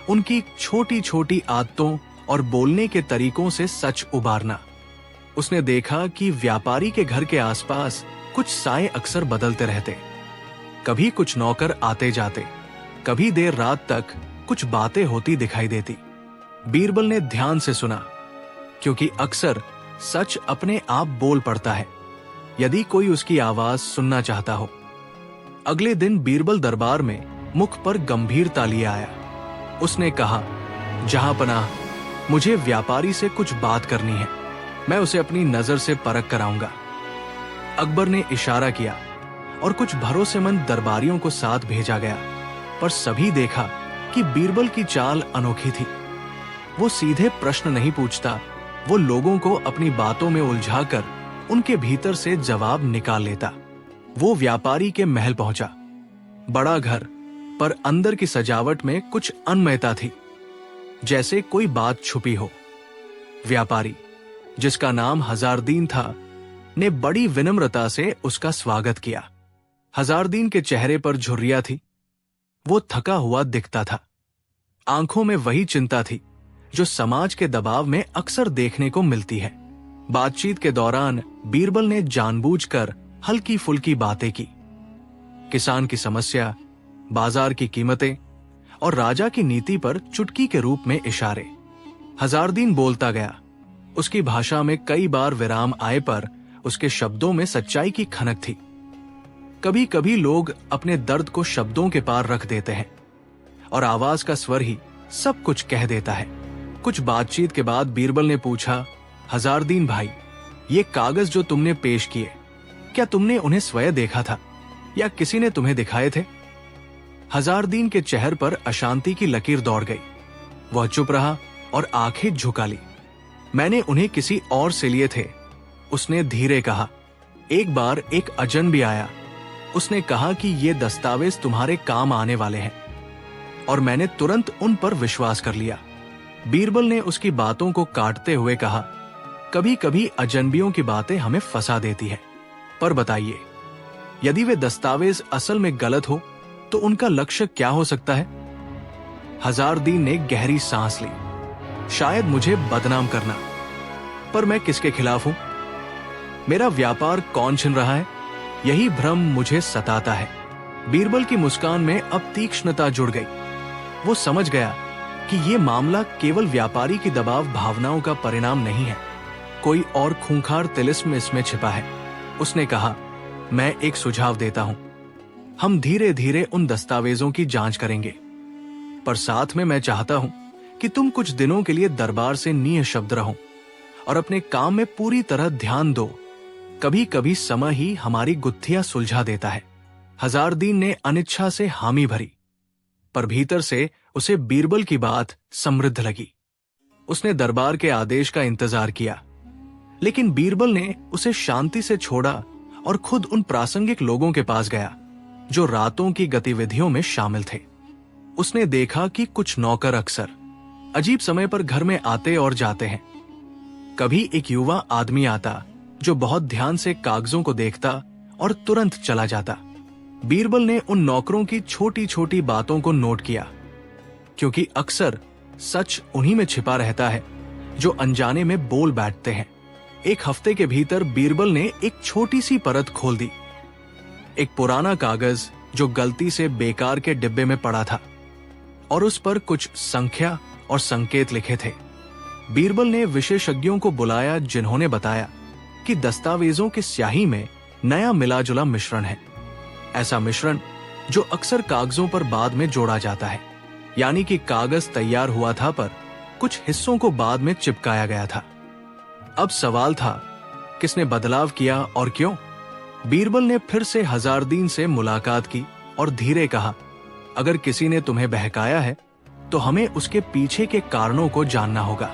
उनकी छोटी छोटी आदतों और बोलने के तरीकों से सच उबारना। उसने देखा कि व्यापारी के घर के आसपास कुछ साए अक्सर बदलते रहते। कभी कुछ नौकर आते जाते, कभी देर रात तक कुछ बातें होती दिखाई देती। बीरबल ने ध्यान से सुना, क्योंकि अक्सर सच अपने आप बोल पड़ता है यदि कोई उसकी आवाज सुनना चाहता हो। अगले दिन बीरबल दरबार में मुख पर गंभीरता लिए आया। उसने कहा, जहांपनाह, मुझे व्यापारी से कुछ बात करनी है, मैं उसे अपनी नजर से परख कराऊंगा। अकबर ने इशारा किया और कुछ भरोसेमंद दरबारियों को साथ भेजा गया, पर सभी देखा कि बीरबल की चाल अनोखी थी। वो सीधे प्रश्न नहीं पूछता, वो लोगों को अपनी बातों में उलझाकर उनके भीतर से जवाब निकाल लेता। वो व्यापारी के महल पहुंचा। बड़ा घर, पर अंदर की सजावट में कुछ अनमयता थी, जैसे कोई बात छुपी हो। व्यापारी, जिसका नाम हजारदीन था, ने बड़ी विनम्रता से उसका स्वागत किया। हजारदीन के चेहरे पर झुर्रियां थी। वो थका हुआ दिखता था। आंखों में वही चिंता थी जो समाज के दबाव में अक्सर देखने को मिलती है। बातचीत के दौरान बीरबल ने जानबूझकर हल्की फुल्की बातें की। किसान की समस्या, बाजार की कीमतें और राजा की नीति पर चुटकी के रूप में इशारे। हजारदीन बोलता गया। उसकी भाषा में कई बार विराम आए, पर उसके शब्दों में सच्चाई की खनक थी। कभी कभी लोग अपने दर्द को शब्दों के पार रख देते हैं और आवाज का स्वर ही सब कुछ कह देता है। कुछ बातचीत के बाद बीरबल ने पूछा, हजारदीन भाई, ये कागज जो तुमने पेश किए, क्या तुमने उन्हें स्वयं देखा था या किसी ने तुम्हें दिखाए थे? हजारदीन के चेहरे पर अशांति की लकीर दौड़ गई। वह चुप रहा और आंखें झुका ली। मैंने उन्हें किसी और से लिए थे, उसने धीरे कहा। एक बार एक अजनबी आया, उसने कहा कि ये दस्तावेज तुम्हारे काम आने वाले हैं, और मैंने तुरंत उन पर विश्वास कर लिया। बीरबल ने उसकी बातों को काटते हुए कहा, कभी कभी अजनबियों की बातें हमें फंसा देती है, पर बताइए, यदि वे दस्तावेज असल में गलत हो तो उनका लक्ष्य क्या हो सकता है? हजारदीन ने गहरी सांस ली। शायद मुझे बदनाम करना, पर मैं किसके खिलाफ हूं? मेरा व्यापार कौन छिन रहा है? यही भ्रम मुझे सताता है। बीरबल की मुस्कान में अब तीक्ष्णता जुड़ गई। वो समझ गया कि ये मामला केवल व्यापारी की दबाव भावनाओं का परिणाम नहीं है, कोई और खूंखार तिलिस्म इसमें छिपा है। उसने कहा, मैं एक सुझाव देता हूं, हम धीरे धीरे उन दस्तावेजों की जांच करेंगे, पर साथ में मैं चाहता हूं कि तुम कुछ दिनों के लिए दरबार से निःशब्द रहो और अपने काम में पूरी तरह ध्यान दो। कभी कभी समय ही हमारी गुत्थियां सुलझा देता है। हजारदीन ने अनिच्छा से हामी भरी, पर भीतर से उसे बीरबल की बात समृद्ध लगी। उसने दरबार के आदेश का इंतजार किया, लेकिन बीरबल ने उसे शांति से छोड़ा और खुद उन प्रासंगिक लोगों के पास गया जो रातों की गतिविधियों में शामिल थे। उसने देखा कि कुछ नौकर अक्सर अजीब समय पर घर में आते और जाते हैं। कभी एक युवा आदमी आता जो बहुत ध्यान से कागजों को देखता और तुरंत चला जाता। बीरबल ने उन नौकरों की छोटी छोटी बातों को नोट किया, क्योंकि अक्सर सच उन्हीं में छिपा रहता है जो अनजाने में बोल बैठते हैं। एक हफ्ते के भीतर बीरबल ने एक छोटी सी परत खोल दी। एक पुराना कागज जो गलती से बेकार के डिब्बे में पड़ा था, और उस पर कुछ संख्या और संकेत लिखे थे। बीरबल ने विशेषज्ञों को बुलाया, जिन्होंने बताया कि दस्तावेजों की स्याही में नया मिलाजुला मिश्रण है। ऐसा मिश्रण जो अक्सर कागजों पर बाद में जोड़ा जाता है, यानी कि कागज तैयार हुआ था पर कुछ हिस्सों को बाद में चिपकाया गया था। अब सवाल था, किसने बदलाव किया और क्यों? बीरबल ने फिर से हजारदीन से मुलाकात की और धीरे कहा, अगर किसी ने तुम्हें बहकाया है तो हमें उसके पीछे के कारणों को जानना होगा।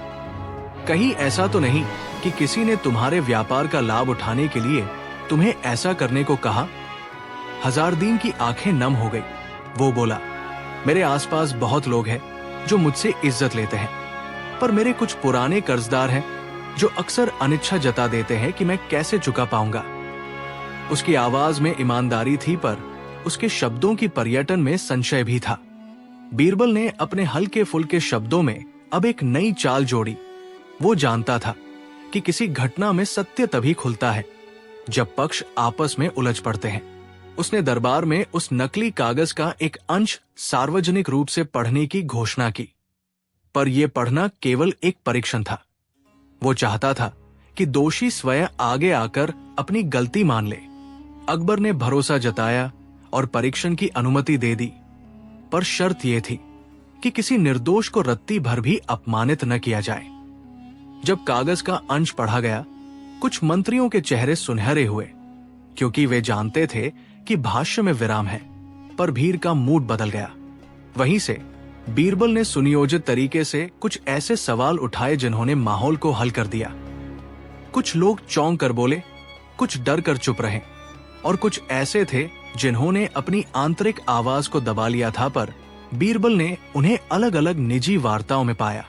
कहीं ऐसा तो नहीं कि किसी ने तुम्हारे व्यापार का लाभ उठाने के लिए तुम्हें ऐसा करने को कहा? हजारदीन की आंखें नम हो गई। वो बोला, मेरे आसपास बहुत लोग हैं जो मुझसे इज्जत लेते हैं, पर मेरे कुछ पुराने कर्जदार हैं जो अक्सर अनिच्छा जता देते हैं कि मैं कैसे चुका पाऊंगा। उसकी आवाज में ईमानदारी थी, पर उसके शब्दों की पर्यटन में संशय भी था। बीरबल ने अपने हल्के फुल्के शब्दों में अब एक नई चाल जोड़ी। वो जानता था कि किसी घटना में सत्य तभी खुलता है जब पक्ष आपस में उलझ पड़ते हैं। उसने दरबार में उस नकली कागज का एक अंश सार्वजनिक रूप से पढ़ने की घोषणा की, पर यह पढ़ना केवल एक परीक्षण था। वो चाहता था कि दोषी स्वयं आगे आकर अपनी गलती मान ले। अकबर ने भरोसा जताया और परीक्षण की अनुमति दे दी, पर शर्त यह थी कि किसी निर्दोष को रत्ती भर भी अपमानित न किया जाए। जब कागज का अंश पढ़ा गया, कुछ मंत्रियों के चेहरे सुनहरे हुए, क्योंकि वे जानते थे कि भाष्य में विराम है, पर भीड़ का मूड बदल गया। वहीं से बीरबल ने सुनियोजित तरीके से कुछ ऐसे सवाल उठाए जिन्होंने माहौल को हल कर दिया। कुछ लोग चौंक कर बोले, कुछ डर कर चुप रहे, और कुछ ऐसे थे जिन्होंने अपनी आंतरिक आवाज को दबा लिया था, पर बीरबल ने उन्हें अलग अलग निजी वार्ताओं में पाया।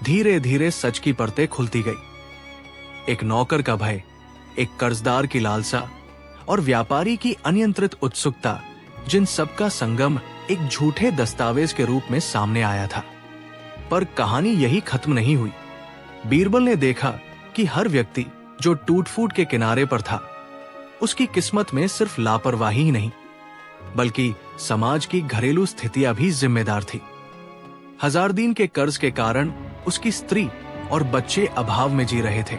धीरे धीरे सच की परतें खुलती गई। एक नौकर का भय, एक कर्जदार की लालसा और व्यापारी की अनियंत्रित उत्सुकता, जिन सबका संगम एक झूठे दस्तावेज के रूप में सामने आया था। पर कहानी यही खत्म नहीं हुई। बीरबल ने देखा कि हर व्यक्ति जो टूट फूट के किनारे पर था, उसकी किस्मत में सिर्फ लापरवाही ही नहीं, बल्कि समाज की घरेलू स्थितियां भी जिम्मेदार थी। हजारदीन के कर्ज के कारण उसकी स्त्री और बच्चे अभाव में जी रहे थे।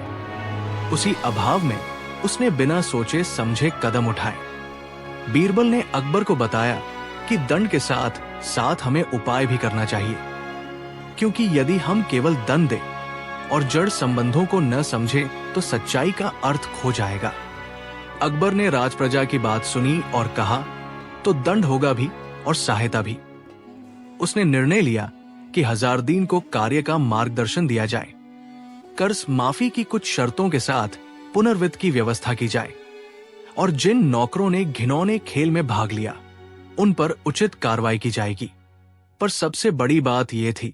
उसी अभाव में उसने बिना सोचे समझे कदम उठाए। बीरबल ने अकबर को बताया कि दंड के साथ साथ हमें उपाय भी करना चाहिए, क्योंकि यदि हम केवल दंड दें और जड़ संबंधों को न समझे तो सच्चाई का अर्थ खो जाएगा। अकबर ने राजप्रजा की बात सुनी और कहा, तो दंड होगा भी और सहायता भी। उसने निर्णय लिया कि हजारदीन को कार्य का मार्गदर्शन दिया जाए, कर्ज माफी की कुछ शर्तों के साथ पुनर्वित्त की व्यवस्था की जाए और जिन नौकरों ने घिनौने खेल में भाग लिया उन पर उचित कार्रवाई की जाएगी। पर सबसे बड़ी बात यह थी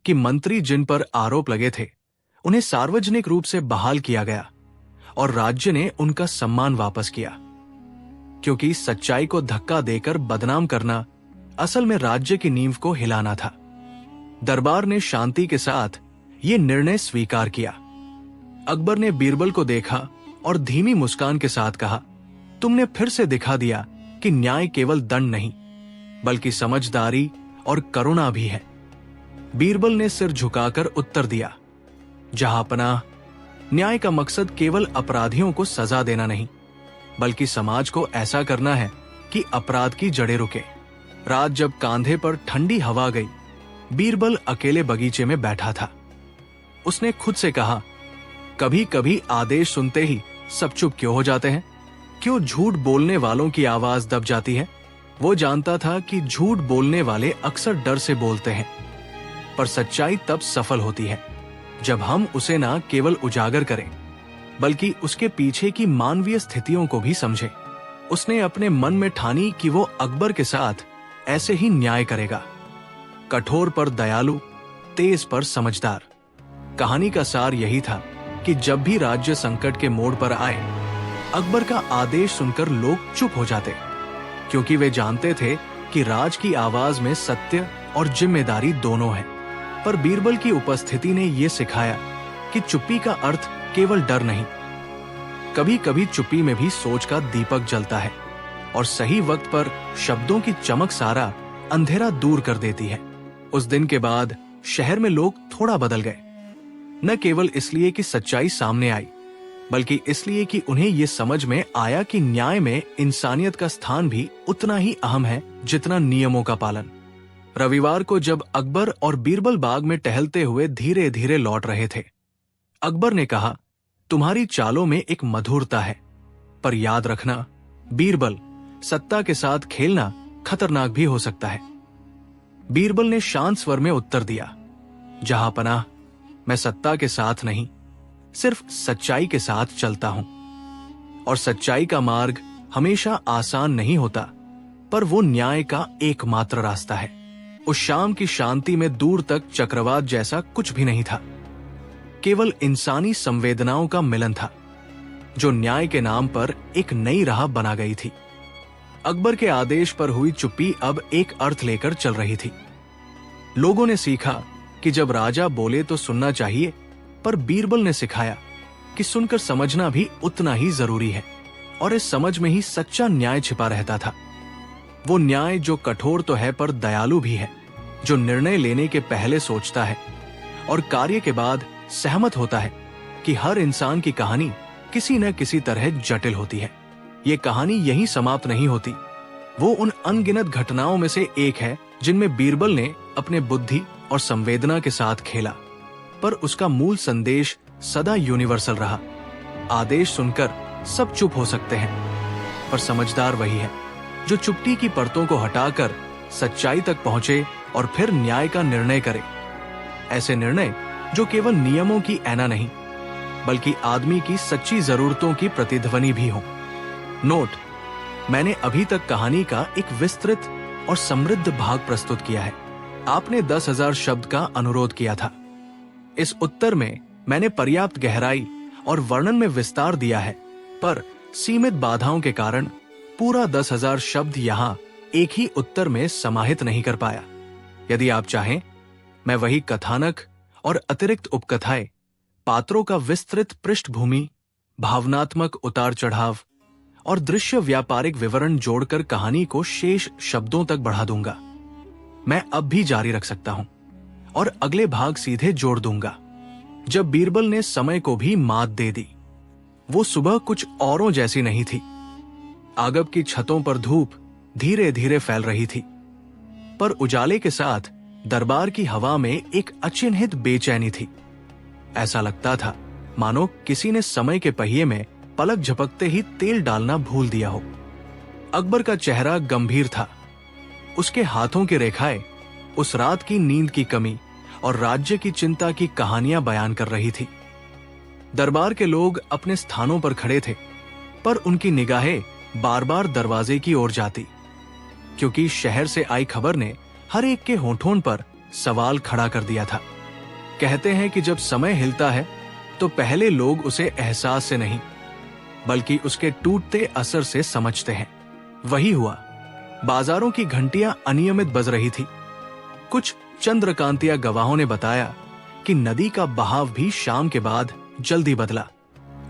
कि मंत्री जिन पर आरोप लगे थे उन्हें सार्वजनिक रूप से बहाल किया गया और राज्य ने उनका सम्मान वापस किया, क्योंकि सच्चाई को धक्का देकर बदनाम करना असल में राज्य की नींव को हिलाना था। दरबार ने शांति के साथ ये निर्णय स्वीकार किया। अकबर ने बीरबल को देखा और धीमी मुस्कान के साथ कहा, तुमने फिर से दिखा दिया कि न्याय केवल दंड नहीं बल्कि समझदारी और करुणा भी है। बीरबल ने सिर झुकाकर उत्तर दिया, जहांपनाह, न्याय का मकसद केवल अपराधियों को सजा देना नहीं बल्कि समाज को ऐसा करना है कि अपराध की जड़ें रुके। रात जब कांधे पर ठंडी हवा गई, बीरबल अकेले बगीचे में बैठा था। उसने खुद से कहा, कभी कभी आदेश सुनते ही सब चुप क्यों हो जाते हैं? क्यों झूठ बोलने वालों की आवाज दब जाती है? वो जानता था कि झूठ बोलने वाले अक्सर डर से बोलते हैं, पर सच्चाई तब सफल होती है जब हम उसे ना केवल उजागर करें बल्कि उसके पीछे की मानवीय स्थितियों को भी समझें। उसने अपने मन में ठानी कि वो अकबर के साथ ऐसे ही न्याय करेगा, कठोर पर दयालु, तेज पर समझदार। कहानी का सार यही था कि जब भी राज्य संकट के मोड़ पर आए, अकबर का आदेश सुनकर लोग चुप हो जाते, क्योंकि वे जानते थे कि राज की आवाज में सत्य और जिम्मेदारी दोनों है। पर बीरबल की उपस्थिति ने यह सिखाया कि चुप्पी का अर्थ केवल डर नहीं, कभी कभी चुप्पी में भी सोच का दीपक जलता है और सही वक्त पर शब्दों की चमक सारा अंधेरा दूर कर देती है। उस दिन के बाद शहर में लोग थोड़ा बदल गए, न केवल इसलिए कि सच्चाई सामने आई बल्कि इसलिए कि उन्हें यह समझ में आया कि न्याय में इंसानियत का स्थान भी उतना ही अहम है जितना नियमों का पालन। रविवार को जब अकबर और बीरबल बाग में टहलते हुए धीरे धीरे लौट रहे थे, अकबर ने कहा, तुम्हारी चालों में एक मधुरता है, पर याद रखना बीरबल, सत्ता के साथ खेलना खतरनाक भी हो सकता है। बीरबल ने शांत स्वर में उत्तर दिया, जहांपनाह, मैं सत्ता के साथ नहीं, सिर्फ सच्चाई के साथ चलता हूं और सच्चाई का मार्ग हमेशा आसान नहीं होता, पर वो न्याय का एकमात्र रास्ता है। उस शाम की शांति में दूर तक चक्रवात जैसा कुछ भी नहीं था, केवल इंसानी संवेदनाओं का मिलन था जो न्याय के नाम पर एक नई राह बना गई थी। अकबर के आदेश पर हुई चुप्पी अब एक अर्थ लेकर चल रही थी। लोगों ने सीखा कि जब राजा बोले तो सुनना चाहिए, पर बीरबल ने सिखाया कि सुनकर समझना भी उतना ही जरूरी है और इस समझ में ही सच्चा न्याय छिपा रहता था। वो न्याय जो कठोर तो है पर दयालु भी है, जो निर्णय लेने के पहले सोचता है और कार्य के बाद सहमत होता है कि हर इंसान की कहानी किसी न किसी तरह जटिल होती है। ये कहानी यहीं समाप्त नहीं होती। वो उन अनगिनत घटनाओं में से एक है जिनमें बीरबल ने अपने बुद्धि और संवेदना के साथ खेला, पर उसका मूल संदेश सदा यूनिवर्सल रहा। आदेश सुनकर सब चुप हो सकते हैं, पर समझदार वही है जो चुप्पी की परतों को हटाकर सच्चाई तक पहुंचे और फिर न्याय का निर्णय करे। ऐसे निर्णय जो केवल नियमों की ऐना नहीं बल्कि आदमी की सच्ची जरूरतों की प्रतिध्वनि भी हो। नोट: मैंने अभी तक कहानी का एक विस्तृत और समृद्ध भाग प्रस्तुत किया है। आपने 10,000 शब्द का अनुरोध किया था। इस उत्तर में मैंने पर्याप्त गहराई और वर्णन में विस्तार दिया है, पर सीमित बाधाओं के कारण पूरा 10,000 शब्द यहाँ एक ही उत्तर में समाहित नहीं कर पाया। यदि आप चाहें, मैं वही कथानक और अतिरिक्त उपकथाएं, पात्रों का विस्तृत पृष्ठभूमि, भावनात्मक उतार चढ़ाव और दृश्य व्यापारिक विवरण जोड़कर कहानी को शेष शब्दों तक बढ़ा दूंगा। मैं अब भी जारी रख सकता हूं और अगले भाग सीधे जोड़ दूंगा। जब बीरबल ने समय को भी मात दे दी, वो सुबह कुछ औरों जैसी नहीं थी। आगब की छतों पर धूप धीरे धीरे फैल रही थी, पर उजाले के साथ दरबार की हवा में एक अचिन्हित बेचैनी थी। ऐसा लगता था मानो किसी ने समय के पहिए में पलक झपकते ही तेल डालना भूल दिया हो। अकबर का चेहरा गंभीर था। उसके हाथों की रेखाएं उस रात की नींद की कमी और राज्य की चिंता की कहानियां बयान कर रही थी। दरबार के लोग अपने स्थानों पर खड़े थे, पर उनकी निगाहें बार बार दरवाजे की ओर जाती, क्योंकि शहर से आई खबर ने हर एक के होठों पर सवाल खड़ा कर दिया था। कहते हैं कि जब समय हिलता है तो पहले लोग उसे एहसास से नहीं बल्कि उसके टूटते असर से समझते हैं। वही हुआ। बाजारों की घंटियां अनियमित बज रही थी। कुछ चंद्रकांतिया गवाहों ने बताया कि नदी का बहाव भी शाम के बाद जल्दी बदला,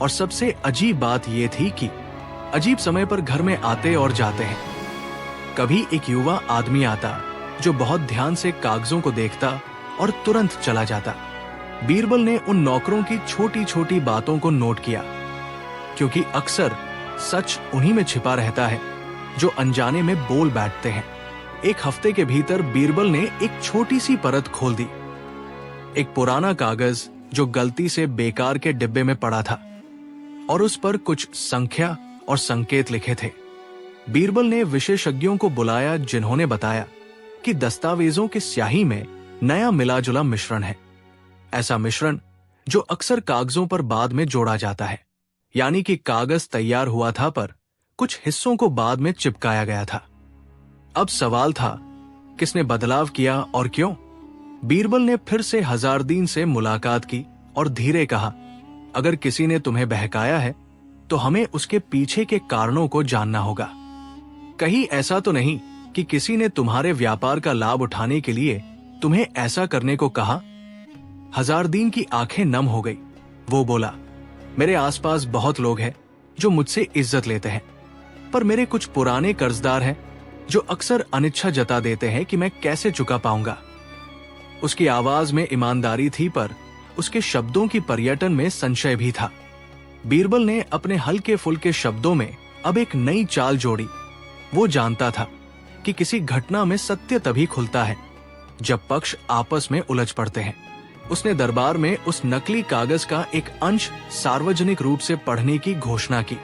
और सबसे अजीब बात यह थी कि अजीब समय पर घर में आते और जाते हैं। कभी एक युवा आदमी आता जो बहुत ध्यान से कागजों को देखता और तुरंत चला जाता। बीरबल ने उन नौकरों की छोटी छोटी बातों को नोट किया, क्योंकि अक्सर सच उन्हीं में छिपा रहता है जो अनजाने में बोल बैठते हैं। एक हफ्ते के भीतर बीरबल ने एक छोटी सी परत खोल दी। एक पुराना कागज जो गलती से बेकार के डिब्बे में पड़ा था, और उस पर कुछ संख्या और संकेत लिखे थे। बीरबल ने विशेषज्ञों को बुलाया, जिन्होंने बताया कि दस्तावेजों की स्याही में नया मिला जुला मिश्रण है। ऐसा मिश्रण जो अक्सर कागजों पर बाद में जोड़ा जाता है, यानी कि कागज तैयार हुआ था पर कुछ हिस्सों को बाद में चिपकाया गया था। अब सवाल था, किसने बदलाव किया और क्यों? बीरबल ने फिर से हजारदीन से मुलाकात की और धीरे कहा, अगर किसी ने तुम्हें बहकाया है तो हमें उसके पीछे के कारणों को जानना होगा। कहीं ऐसा तो नहीं कि किसी ने तुम्हारे व्यापार का लाभ उठाने के लिए तुम्हें ऐसा करने को कहा? हजारदीन की आंखें नम हो गई। वो बोला, मेरे आसपास बहुत लोग हैं जो मुझसे इज्जत लेते हैं, पर मेरे कुछ पुराने कर्जदार हैं जो अक्सर अनिच्छा जता देते हैं कि मैं कैसे चुका पाऊंगा। उसकी आवाज में ईमानदारी थी, पर उसके शब्दों की पर्यटन में संशय भी था। बीरबल ने अपने हल्के फुल्के शब्दों में अब एक नई चाल जोड़ी। वो जानता था कि किसी घटना में सत्य तभी खुलता है जब पक्ष आपस में उलझ पड़ते हैं। उसने दरबार में उस नकली कागज का एक अंश सार्वजनिक रूप से पढ़ने की घोषणा की,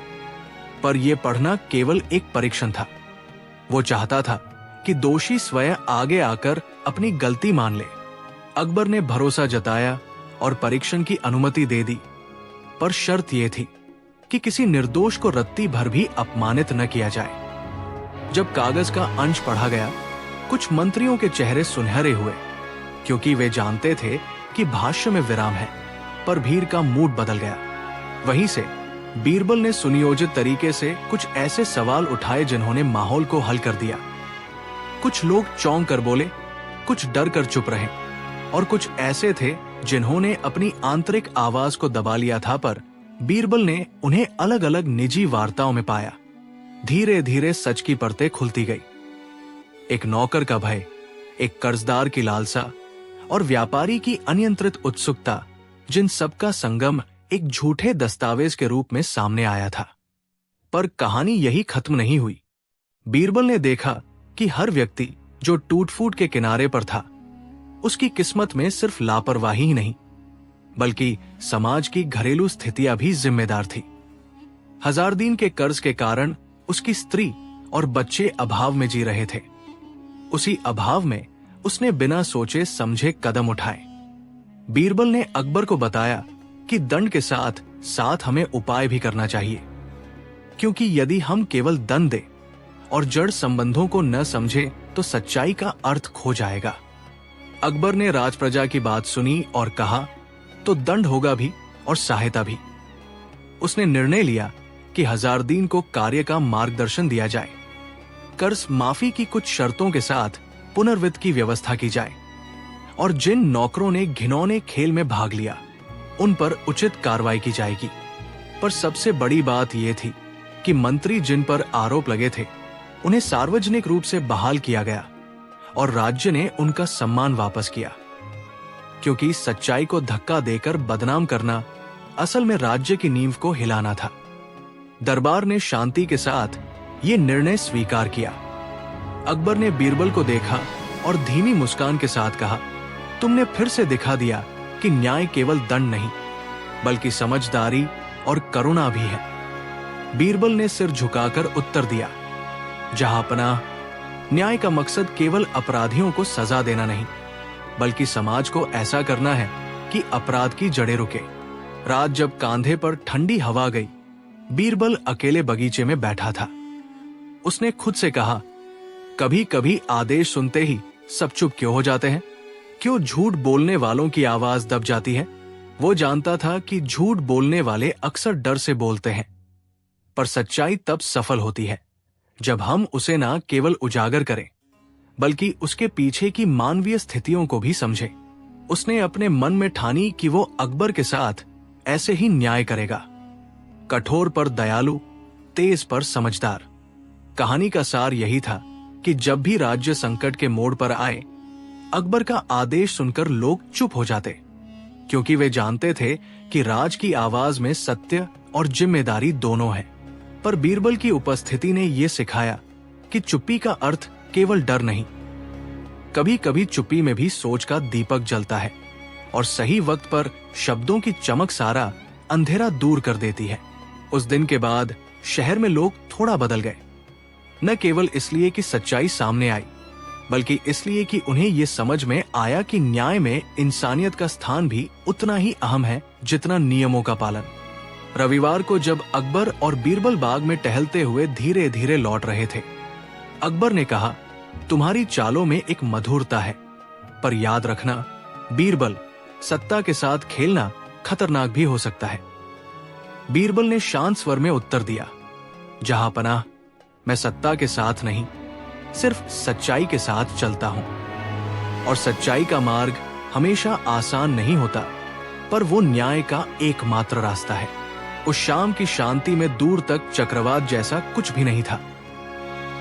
पर यह पढ़ना केवल एक परीक्षण था। वो चाहता था कि दोषी स्वयं आगे आकर अपनी गलती मान ले। अकबर ने भरोसा जताया और परीक्षण की अनुमति दे दी, पर शर्त यह थी कि किसी निर्दोष को रत्ती भर भी अपमानित न किया जाए। जब कागज का अंश पढ़ा गया, कुछ मंत्रियों के चेहरे सुनहरे हुए, क्योंकि वे जानते थे कि भाष्य में विराम है, पर भीड़ का मूड बदल गया। वहीं से बीरबल ने सुनियोजित तरीके से कुछ ऐसे सवाल उठाए जिन्होंने माहौल को हल कर दिया। कुछ लोग चौंक कर बोले, कुछ डर कर चुप रहे, और कुछ ऐसे थे जिन्होंने अपनी आंतरिक आवाज को दबा लिया था, पर बीरबल ने उन्हें अलग अलग निजी वार्ताओं में पाया। धीरे धीरे सच की परतें खुलती गई। एक नौकर का भय, एक कर्जदार की लालसा और व्यापारी की अनियंत्रित उत्सुकता, जिन सबका संगम एक झूठे दस्तावेज के रूप में सामने आया था। पर कहानी यही खत्म नहीं हुई। बीरबल ने देखा कि हर व्यक्ति जो टूट फूट के किनारे पर था, उसकी किस्मत में सिर्फ लापरवाही ही नहीं बल्कि समाज की घरेलू स्थितियां भी जिम्मेदार थी। हजारदीन के कर्ज के कारण उसकी स्त्री और बच्चे अभाव में जी रहे थे। उसी अभाव में उसने बिना सोचे समझे कदम उठाए। बीरबल ने अकबर को बताया कि दंड के साथ साथ हमें उपाय भी करना चाहिए, क्योंकि यदि हम केवल दंड दें और जड़ संबंधों को न समझे तो सच्चाई का अर्थ खो जाएगा। अकबर ने राजप्रजा की बात सुनी और कहा, तो दंड होगा भी और सहायता भी। उसने निर्णय लिया कि हजारदीन को कार्य का मार्गदर्शन दिया जाए, कर्ज माफी की कुछ शर्तों के साथ पुनर्वित्त की व्यवस्था की जाए, और जिन नौकरों ने घिनौने खेल में भाग लिया उन पर उचित कार्रवाई की जाएगी। पर सबसे बड़ी बात यह थी कि मंत्री जिन पर आरोप लगे थे उन्हें सार्वजनिक रूप से बहाल किया गया और राज्य ने उनका सम्मान वापस किया, क्योंकि सच्चाई को धक्का देकर बदनाम करना असल में राज्य की नींव को हिलाना था। दरबार ने शांति के साथ ये निर्णय स्वीकार किया। अकबर ने बीरबल को देखा और धीमी मुस्कान के साथ कहा, तुमने फिर से दिखा दिया कि न्याय केवल दंड नहीं बल्कि समझदारी और करुणा भी है। बीरबल ने सिर झुकाकर उत्तर दिया, जहांपनाह, न्याय का मकसद केवल अपराधियों को सजा देना नहीं, बल्कि समाज को ऐसा करना है कि अपराध की जड़ें रुके। रात जब कांधे पर ठंडी हवा गई, बीरबल अकेले बगीचे में बैठा था। उसने खुद से कहा, कभी कभी आदेश सुनते ही सब चुप क्यों हो जाते हैं? क्यों झूठ बोलने वालों की आवाज दब जाती है? वो जानता था कि झूठ बोलने वाले अक्सर डर से बोलते हैं, पर सच्चाई तब सफल होती है जब हम उसे न केवल उजागर करें, बल्कि उसके पीछे की मानवीय स्थितियों को भी समझें। उसने अपने मन में ठानी कि वो अकबर के साथ ऐसे ही न्याय करेगा, कठोर पर दयालु, तेज पर समझदार। कहानी का सार यही था कि जब भी राज्य संकट के मोड़ पर आए, अकबर का आदेश सुनकर लोग चुप हो जाते, क्योंकि वे जानते थे कि राज की आवाज में सत्य और जिम्मेदारी दोनों है। पर बीरबल की उपस्थिति ने यह सिखाया कि चुप्पी का अर्थ केवल डर नहीं, कभी कभी चुप्पी में भी सोच का दीपक जलता है और सही वक्त पर शब्दों की चमक सारा अंधेरा दूर कर देती है। उस दिन के बाद शहर में लोग थोड़ा बदल गए, न केवल इसलिए कि सच्चाई सामने आई, बल्कि इसलिए कि उन्हें यह समझ में आया कि न्याय में इंसानियत का स्थान भी उतना ही अहम है जितना नियमों का पालन। रविवार को जब अकबर और बीरबल बाग में टहलते हुए धीरे धीरे लौट रहे थे, अकबर ने कहा, तुम्हारी चालों में एक मधुरता है, पर याद रखना बीरबल, सत्ता के साथ खेलना खतरनाक भी हो सकता है। बीरबल ने शांत स्वर में उत्तर दिया, जहांपनाह, मैं सत्ता के साथ नहीं, सिर्फ सच्चाई के साथ चलता हूं। और सच्चाई का मार्ग हमेशा आसान नहीं होता, पर वो न्याय का एकमात्र रास्ता है। उस शाम की शांति में दूर तक चक्रवात जैसा कुछ भी नहीं था,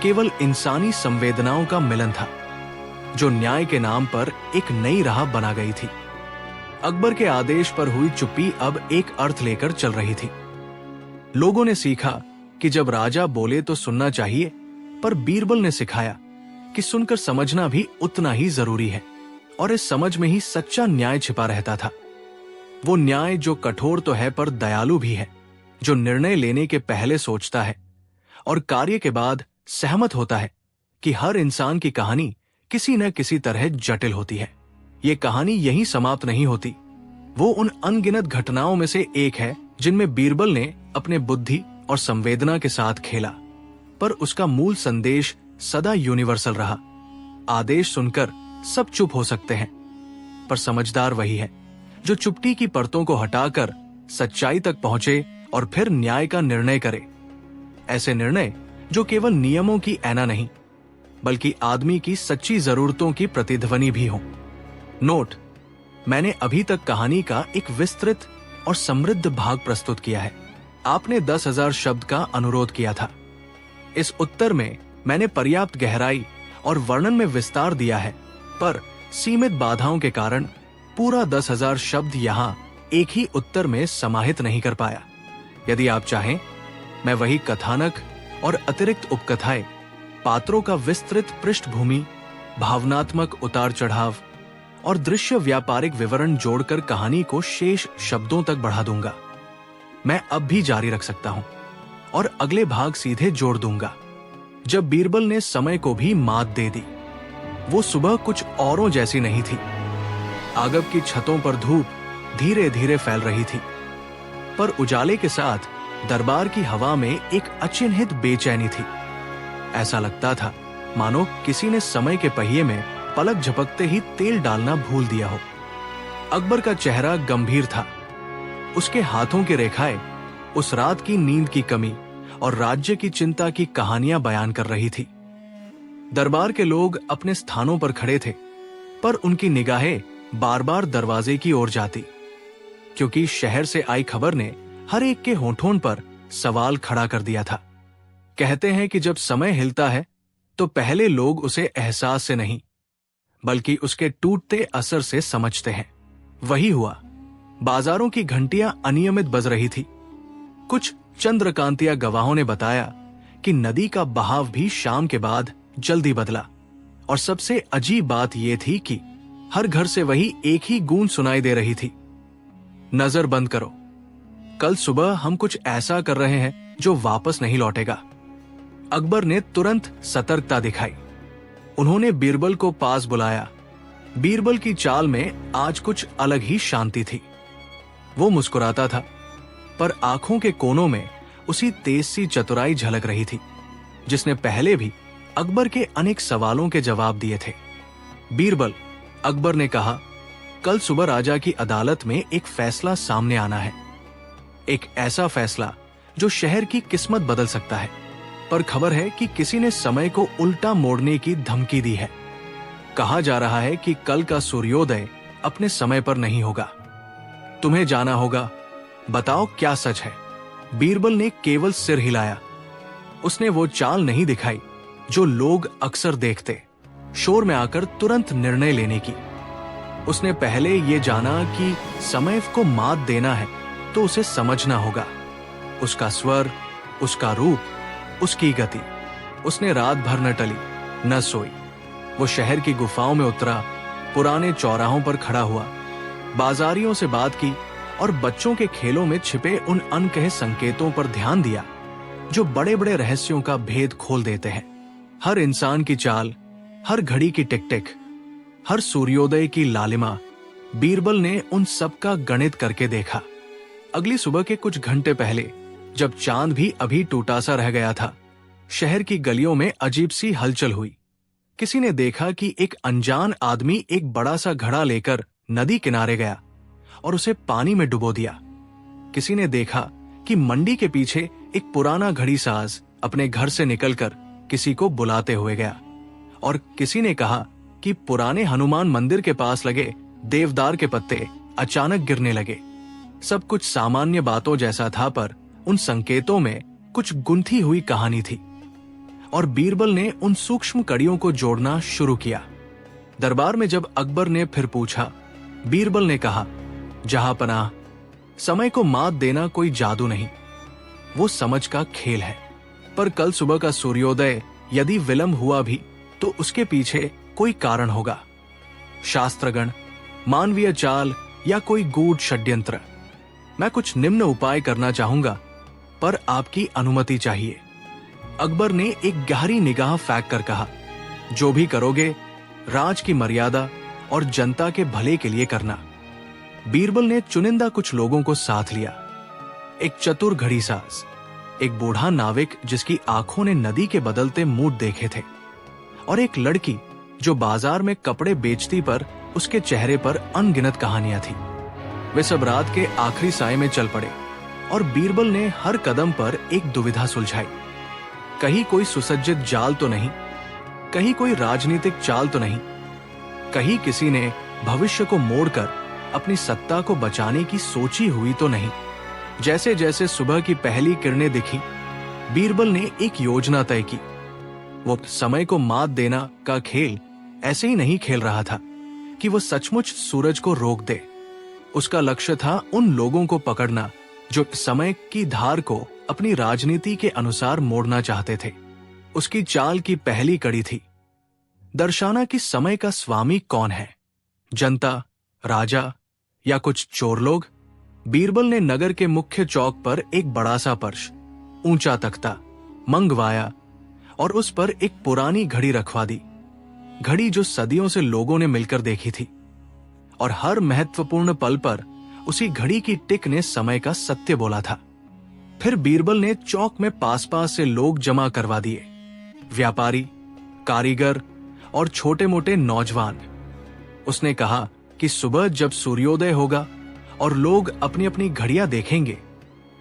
केवल इंसानी संवेदनाओं का मिलन था, जो न्याय के नाम पर एक नई राह बना गई थी। अकबर के आदेश पर हुई चुप्पी अब एक अर्थ लेकर चल रही थी। लोगों ने सीखा कि जब राजा बोले तो सुनना चाहिए, पर बीरबल ने सिखाया कि सुनकर समझना भी उतना ही जरूरी है, और इस समझ में ही सच्चा न्याय छिपा रहता था। वो न्याय जो कठोर तो है पर दयालु भी है, जो निर्णय लेने के पहले सोचता है और कार्य के बाद सहमत होता है कि हर इंसान की कहानी किसी न किसी तरह जटिल होती है। ये कहानी यहीं समाप्त नहीं होती। वो उन अनगिनत घटनाओं में से एक है जिनमें बीरबल ने अपने बुद्धि और संवेदना के साथ खेला, पर उसका मूल संदेश सदा यूनिवर्सल रहा। आदेश सुनकर सब चुप हो सकते हैं, पर समझदार वही है जो चुप्पी की परतों को हटाकर सच्चाई तक पहुंचे और फिर न्याय का निर्णय करे। ऐसे निर्णय जो केवल नियमों की ऐना नहीं, बल्कि आदमी की सच्ची जरूरतों की प्रतिध्वनि भी हो। नोट: मैंने अभी तक कहानी का एक विस्तृत और समृद्ध भाग प्रस्तुत किया है। आपने 10,000 शब्द का अनुरोध किया था। इस उत्तर में मैंने पर्याप्त गहराई और वर्णन में विस्तार दिया है, पर सीमित बाधाओं के कारण पूरा 10,000 शब्द यहां एक ही उत्तर में समाहित नहीं कर पाया। यदि आप चाहें, मैं वही कथानक और अतिरिक्त उपकथाएं, पात्रों का विस्तृत पृष्ठभूमि, भावनात्मक उतार चढ़ाव और दृश्य व्यापारिक विवरण जोड़कर कहानी को शेष शब्दों तक बढ़ा दूंगा। मैं अब भी जारी रख सकता हूं और अगले भाग सीधे जोड़ दूंगा। जब बीरबल ने समय को भी मात दे दी, वो सुबह कुछ औरों जैसी नहीं थी। आगब की छतों पर धूप धीरे धीरे फैल रही थी, पर उजाले के साथ दरबार की हवा में एक अचिन्हित बेचैनी थी। ऐसा लगता था मानो किसी ने समय के पहिए में पलक झपकते ही तेल डालना भूल दिया हो। अकबर का चेहरा गंभीर था। उसके हाथों की रेखाएं उस रात की नींद की कमी और राज्य की चिंता की कहानियां बयान कर रही थी। दरबार के लोग अपने स्थानों पर खड़े थे, पर उनकी निगाहें बार बार दरवाजे की ओर जाती, क्योंकि शहर से आई खबर ने हर एक के होठों पर सवाल खड़ा कर दिया था। कहते हैं कि जब समय हिलता है तो पहले लोग उसे एहसास से नहीं, बल्कि उसके टूटते असर से समझते हैं। वही हुआ। बाजारों की घंटियां अनियमित बज रही थी। कुछ चंद्रकांतिया गवाहों ने बताया कि नदी का बहाव भी शाम के बाद जल्दी बदला, और सबसे अजीब बात यह थी कि हर घर से वही एक ही गूंज सुनाई दे रही थी, नजर बंद करो, कल सुबह हम कुछ ऐसा कर रहे हैं जो वापस नहीं लौटेगा। अकबर ने तुरंत सतर्कता दिखाई। उन्होंने बीरबल को पास बुलाया। बीरबल की चाल में आज कुछ अलग ही शांति थी। वो मुस्कुराता था, पर आंखों के कोनों में उसी तेज सी चतुराई झलक रही थी जिसने पहले भी अकबर के अनेक सवालों के जवाब दिए थे। बीरबल, अकबर ने कहा, कल सुबह राजा की अदालत में एक फैसला सामने आना है। एक ऐसा फैसला जो शहर की किस्मत बदल सकता है। पर खबर है कि किसी ने समय को उल्टा मोड़ने की धमकी दी है। कहा जा रहा है कि कल का सूर्योदय अपने समय पर नहीं होगा। तुम्हें जाना होगा। बताओ क्या सच है? बीरबल ने केवल सिर हिलाया। उसने वो चाल नहीं दिखाई जो लोग अक्सर देखते, शोर में आकर तुरंत निर्णय लेने की। उसने पहले ये जाना कि समय को मात देना है तो उसे समझना होगा, उसका स्वर, उसका रूप, उसकी गति। उसने रात भर न टली, न सोई। वो शहर की गुफाओं में उतरा, पुराने चौराहों पर खड़ा हुआ, बाजारियों से बात की और बच्चों के खेलों में छिपे उन अनकहे संकेतों पर ध्यान दिया जो बड़े बड़े रहस्यों का भेद खोल देते हैं। हर इंसान की चाल, हर घड़ी की टिक टिक, हर सूर्योदय की लालिमा, बीरबल ने उन सब का गणित करके देखा। अगली सुबह के कुछ घंटे पहले, जब चांद भी अभी टूटा सा रह गया था, शहर की गलियों में अजीब सी हलचल हुई। किसी ने देखा कि एक अनजान आदमी एक बड़ा सा घड़ा लेकर नदी किनारे गया और उसे पानी में डुबो दिया। किसी ने देखा कि मंडी के पीछे एक पुराना घड़ी साज अपने घर से निकलकर किसी को बुलाते हुए गया, और किसी ने कहा कि पुराने हनुमान मंदिर के पास लगे देवदार के पत्ते अचानक गिरने लगे। सब कुछ सामान्य बातों जैसा था, पर उन संकेतों में कुछ गुंथी हुई कहानी थी और बीरबल ने उन सूक्ष्म कड़ियों को जोड़ना शुरू किया। दरबार में जब अकबर ने फिर पूछा, बीरबल ने कहा, जहांपनाह, समय को मात देना कोई जादू नहीं, वो समझ का खेल है। पर कल सुबह का सूर्योदय यदि विलंब हुआ भी तो उसके पीछे कोई कारण होगा। शास्त्रगण, मानवीय चाल या कोई गूढ़ षड्यंत्र। मैं कुछ निम्न उपाय करना चाहूंगा, पर आपकी अनुमति चाहिए। अकबर ने एक गहरी निगाह फेंक कर कहा, जो भी करोगे राज की मर्यादा और जनता के भले के लिए करना। बीरबल ने चुनिंदा कुछ लोगों को साथ लिया। एक चतुर घड़ीसाज, एक बूढ़ा नाविक जिसकी आंखों ने नदी के बदलते मूड देखे थे, और एक लड़की जो बाजार में कपड़े बेचती, पर उसके चेहरे पर अनगिनत कहानियां थी। वे सब रात के आखिरी साय में चल पड़े और बीरबल ने हर कदम पर एक दुविधा सुलझाई। कहीं कोई सुसज्जित जाल तो नहीं, कहीं कोई राजनीतिक चाल तो नहीं, कहीं किसी ने भविष्य को मोड़कर अपनी सत्ता को बचाने की सोची हुई तो नहीं। जैसे जैसे सुबह की पहली किरणें दिखी, बीरबल ने एक योजना तय की। वो समय को मात देना का खेल ऐसे ही नहीं खेल रहा था कि वो सचमुच सूरज को रोक दे। उसका लक्ष्य था उन लोगों को पकड़ना जो समय की धार को अपनी राजनीति के अनुसार मोड़ना चाहते थे। उसकी चाल की पहली कड़ी थी दर्शाना कि समय का स्वामी कौन है, जनता, राजा या कुछ चोर लोग। बीरबल ने नगर के मुख्य चौक पर एक बड़ा सा पर्श, ऊंचा तख्ता मंगवाया और उस पर एक पुरानी घड़ी रखवा दी। घड़ी जो सदियों से लोगों ने मिलकर देखी थी, और हर महत्वपूर्ण पल पर उसी घड़ी की टिक ने समय का सत्य बोला था। फिर बीरबल ने चौक में पास पास से लोग जमा करवा दिए, व्यापारी, कारीगर और छोटे मोटे नौजवान। उसने कहा कि सुबह जब सूर्योदय होगा और लोग अपनी अपनी घड़ियां देखेंगे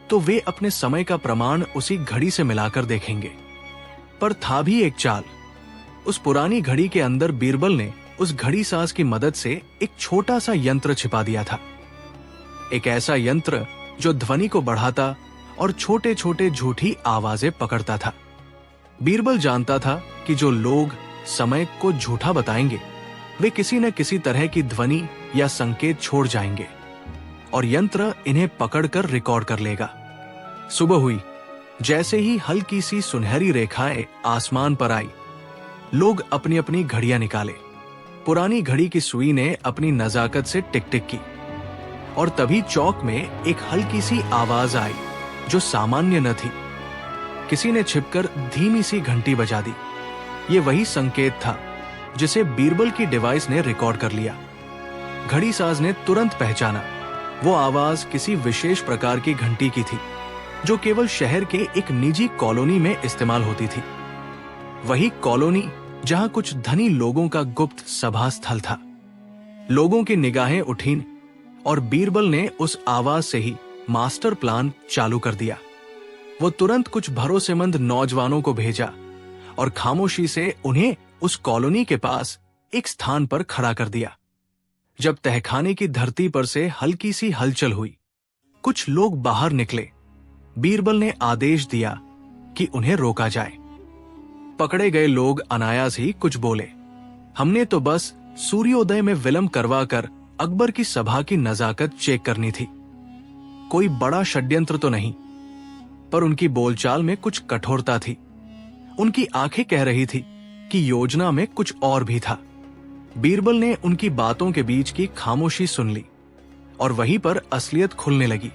तो वे अपने समय का प्रमाण उसी घड़ी से मिलाकर देखेंगे। पर था भी एक चाल। उस पुरानी घड़ी के अंदर बीरबल ने उस घड़ी साज की मदद से एक छोटा सा यंत्र छिपा दिया था। एक ऐसा यंत्र जो ध्वनि को बढ़ाता और छोटे छोटे झूठी आवाजें पकड़ता था। बीरबल जानता था कि जो लोग समय को झूठा बताएंगे वे किसी न किसी तरह की ध्वनि या संकेत छोड़ जाएंगे और यंत्र इन्हें पकड़कर रिकॉर्ड कर लेगा। सुबह हुई। जैसे ही हल्की सी सुनहरी रेखाएं आसमान पर आई, लोग अपनी अपनी घड़ियां निकाले। पुरानी घड़ी की सुई ने अपनी नजाकत से टिक टिक की और तभी चौक में एक हल्की सी आवाज आई जो सामान्य न थी। किसी ने छिपकर धीमी सी घंटी बजा दी। ये वही संकेत था जिसे बीरबल की डिवाइस ने रिकॉर्ड कर लिया। घड़ी साज ने तुरंत पहचाना, वो आवाज किसी विशेष प्रकार की घंटी की थी जो केवल शहर के एक निजी कॉलोनी में इस्तेमाल होती थी। वही कॉलोनी जहां कुछ धनी लोगों का गुप्त सभा स्थल था। लोगों की निगाहें उठी और बीरबल ने उस आवाज से ही मास्टर प्लान चालू कर दिया। वो तुरंत कुछ भरोसेमंद नौजवानों को भेजा और खामोशी से उन्हें उस कॉलोनी के पास एक स्थान पर खड़ा कर दिया। जब तहखाने की धरती पर से हल्की सी हलचल हुई, कुछ लोग बाहर निकले। बीरबल ने आदेश दिया कि उन्हें रोका जाए। पकड़े गए लोग अनायास ही कुछ बोले, हमने तो बस सूर्योदय में विलंब करवाकर अकबर की सभा की नजाकत चेक करनी थी, कोई बड़ा षड्यंत्र तो नहीं। पर उनकी बोलचाल में कुछ कठोरता थी। उनकी आंखें कह रही थी कि योजना में कुछ और भी था। बीरबल ने उनकी बातों के बीच की खामोशी सुन ली और वहीं पर असलियत खुलने लगी।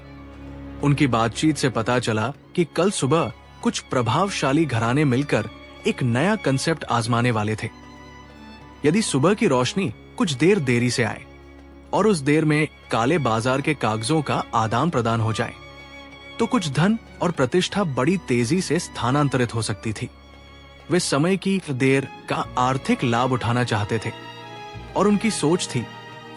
उनकी बातचीत से पता चला कि कल सुबह कुछ प्रभावशाली घराने मिलकर एक नया कंसेप्ट आजमाने वाले थे। यदि सुबह की रोशनी कुछ देर देरी से आए और उस देर में काले बाजार के कागजों का आदान प्रदान हो जाए तो कुछ धन और प्रतिष्ठा बड़ी तेजी से स्थानांतरित हो सकती थी। वे समय की देर का आर्थिक लाभ उठाना चाहते थे और उनकी सोच थी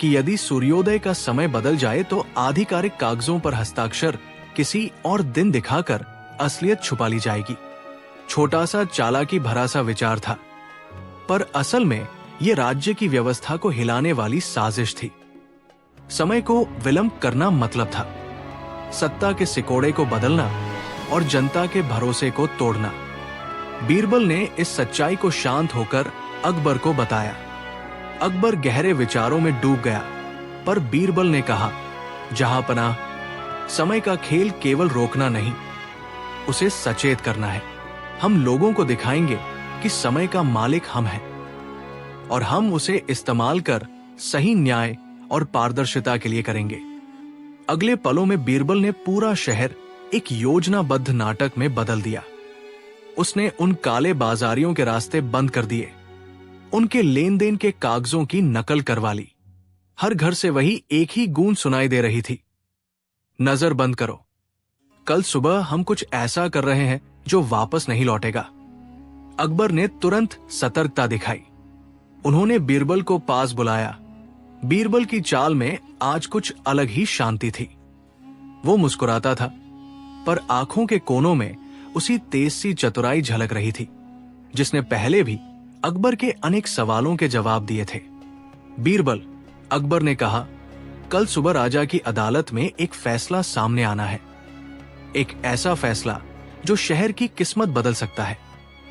कि यदि सूर्योदय का समय बदल जाए तो आधिकारिक कागजों पर हस्ताक्षर किसी और दिन दिखाकर असलियत छुपा ली जाएगी। छोटा सा चालाकी भरा सा विचार था, पर असल में यह राज्य की व्यवस्था को हिलाने वाली साजिश थी। समय को विलंब करना मतलब था सत्ता के सिकोड़े को बदलना और जनता के भरोसे को तोड़ना। बीरबल ने इस सच्चाई को शांत होकर अकबर को बताया। अकबर गहरे विचारों में डूब गया, पर बीरबल ने कहा, जहांपनाह, समय का खेल केवल रोकना नहीं, उसे सचेत करना है। हम लोगों को दिखाएंगे कि समय का मालिक हम हैं और हम उसे इस्तेमाल कर सही न्याय और पारदर्शिता के लिए करेंगे। अगले पलों में बीरबल ने पूरा शहर एक योजनाबद्ध नाटक में बदल दिया। उसने उन काले बाजारियों के रास्ते बंद कर दिए, उनके लेन देन के कागजों की नकल करवा ली। हर घर से वही एक ही गूंज सुनाई दे रही थी, नजर बंद करो, कल सुबह हम कुछ ऐसा कर रहे हैं जो वापस नहीं लौटेगा। अकबर ने तुरंत सतर्कता दिखाई। उन्होंने बीरबल को पास बुलाया। बीरबल की चाल में आज कुछ अलग ही शांति थी। वो मुस्कुराता था, पर आंखों के कोनों में उसी तेज सी चतुराई झलक रही थी जिसने पहले भी अकबर के अनेक सवालों के जवाब दिए थे। बीरबल, अकबर ने कहा, कल सुबह राजा की अदालत में एक फैसला सामने आना है, एक ऐसा फैसला जो शहर की किस्मत बदल सकता है।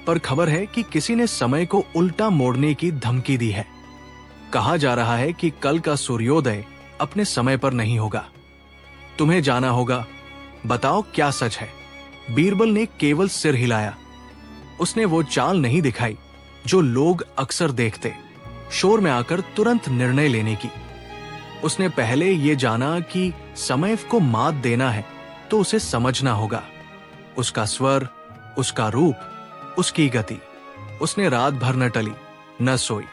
पर खबर है कि किसी ने समय को उल्टा मोड़ने की धमकी दी है। कहा जा रहा है कि कल का सूर्योदय अपने समय पर नहीं होगा। तुम्हें जाना होगा, बताओ क्या सच है। बीरबल ने केवल सिर हिलाया। उसने वो चाल नहीं दिखाई जो लोग अक्सर देखते, शोर में आकर तुरंत निर्णय लेने की। उसने पहले ये जाना कि समय को मात देना है तो उसे समझना होगा, उसका स्वर, उसका रूप, उसकी गति। उसने रात भर न टली, न सोई।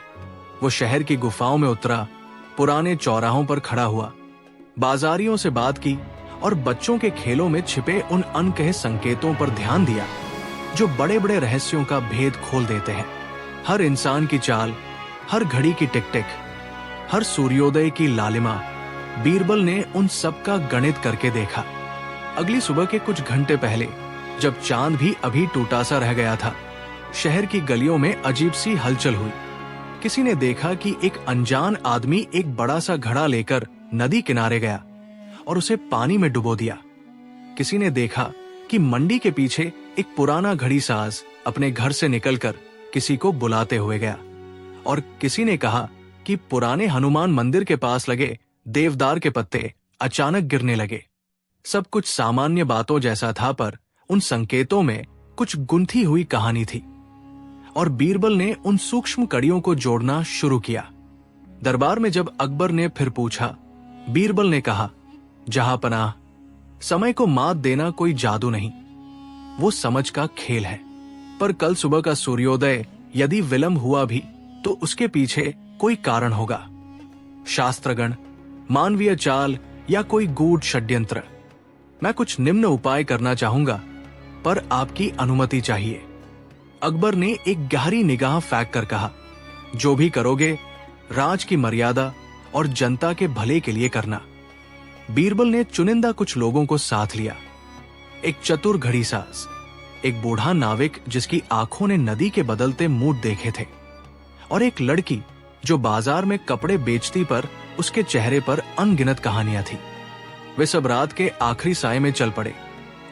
वो शहर की गुफाओं में उतरा, पुराने चौराहों पर खड़ा हुआ, बाजारियों से बात की और बच्चों के खेलों में छिपे उन अनकहे संकेतों पर ध्यान दिया जो बड़े बड़े रहस्यों का भेद खोल देते हैं। हर इंसान की चाल, हर घड़ी की टिक टिक, हर सूर्योदय की लालिमा, बीरबल ने उन सब का गणित करके देखा। अगली सुबह के कुछ घंटे पहले, जब चांद भी अभी टूटा सा रह गया था, शहर की गलियों में अजीब सी हलचल हुई। किसी ने देखा कि एक अनजान आदमी एक बड़ा सा घड़ा लेकर नदी किनारे गया और उसे पानी में डुबो दिया। किसी ने देखा कि मंडी के पीछे एक पुराना घड़ी साज अपने घर से निकलकर किसी को बुलाते हुए गया, और किसी ने कहा कि पुराने हनुमान मंदिर के पास लगे देवदार के पत्ते अचानक गिरने लगे। सब कुछ सामान्य बातों जैसा था, पर उन संकेतों में कुछ गुंथी हुई कहानी थी और बीरबल ने उन सूक्ष्म कड़ियों को जोड़ना शुरू किया। दरबार में जब अकबर ने फिर पूछा, बीरबल ने कहा, जहांपनाह, समय को मात देना कोई जादू नहीं, वो समझ का खेल है। पर कल सुबह का सूर्योदय यदि विलंब हुआ भी तो उसके पीछे कोई कारण होगा। शास्त्रगण, मानवीय चाल या कोई गूढ़ षड्यंत्र। मैं कुछ निम्न उपाय करना चाहूंगा, पर आपकी अनुमति चाहिए। अकबर ने एक गहरी निगाह फेंक कर कहा, जो भी करोगे राज की मर्यादा और जनता के भले के लिए करना। बीरबल ने चुनिंदा कुछ लोगों को साथ लिया। एक चतुर घड़ीसाज, एक बूढ़ा नाविक जिसकी आंखों ने नदी के बदलते मूड देखे थे, और एक लड़की जो बाजार में कपड़े बेचती पर उसके चेहरे पर अनगिनत कहानियां थी। वे सब रात के आखिरी साय में चल पड़े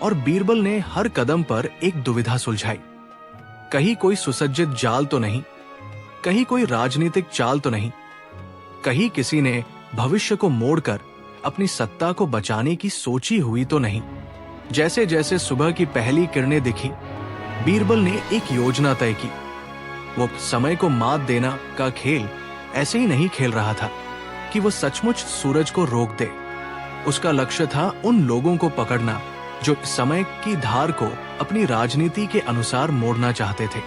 और बीरबल ने हर कदम पर एक दुविधा सुलझाई। कहीं कोई सुसज्जित जाल तो नहीं, कहीं कोई राजनीतिक चाल तो नहीं, कहीं किसी ने भविष्य को मोड़कर अपनी सत्ता को बचाने की सोची हुई तो नहीं। जैसे जैसे सुबह की पहली किरणें दिखी, बीरबल ने एक योजना तय की। वो समय को मात देना का खेल ऐसे ही नहीं खेल रहा था कि वो सचमुच सूरज को रोक दे। उसका लक्ष्य था उन लोगों को पकड़ना जो समय की धार को अपनी राजनीति के अनुसार मोड़ना चाहते थे।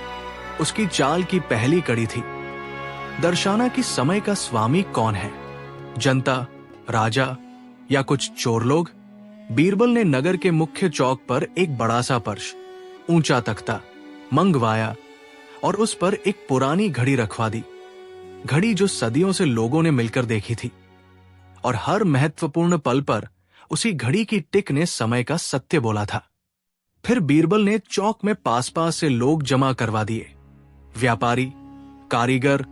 उसकी चाल की पहली कड़ी थी दर्शाना कि समय का स्वामी कौन है, जनता, राजा या कुछ चोर लोग। बीरबल ने नगर के मुख्य चौक पर एक बड़ा सा पर्श, ऊंचा तख्ता मंगवाया और उस पर एक पुरानी घड़ी रखवा दी। घड़ी जो सदियों से लोगों ने मिलकर देखी थी, और हर महत्वपूर्ण पल पर उसी घड़ी की टिक ने समय का सत्य बोला था। फिर बीरबल ने चौक में पास पास से लोग जमा करवा दिए, व्यापारी, कारीगर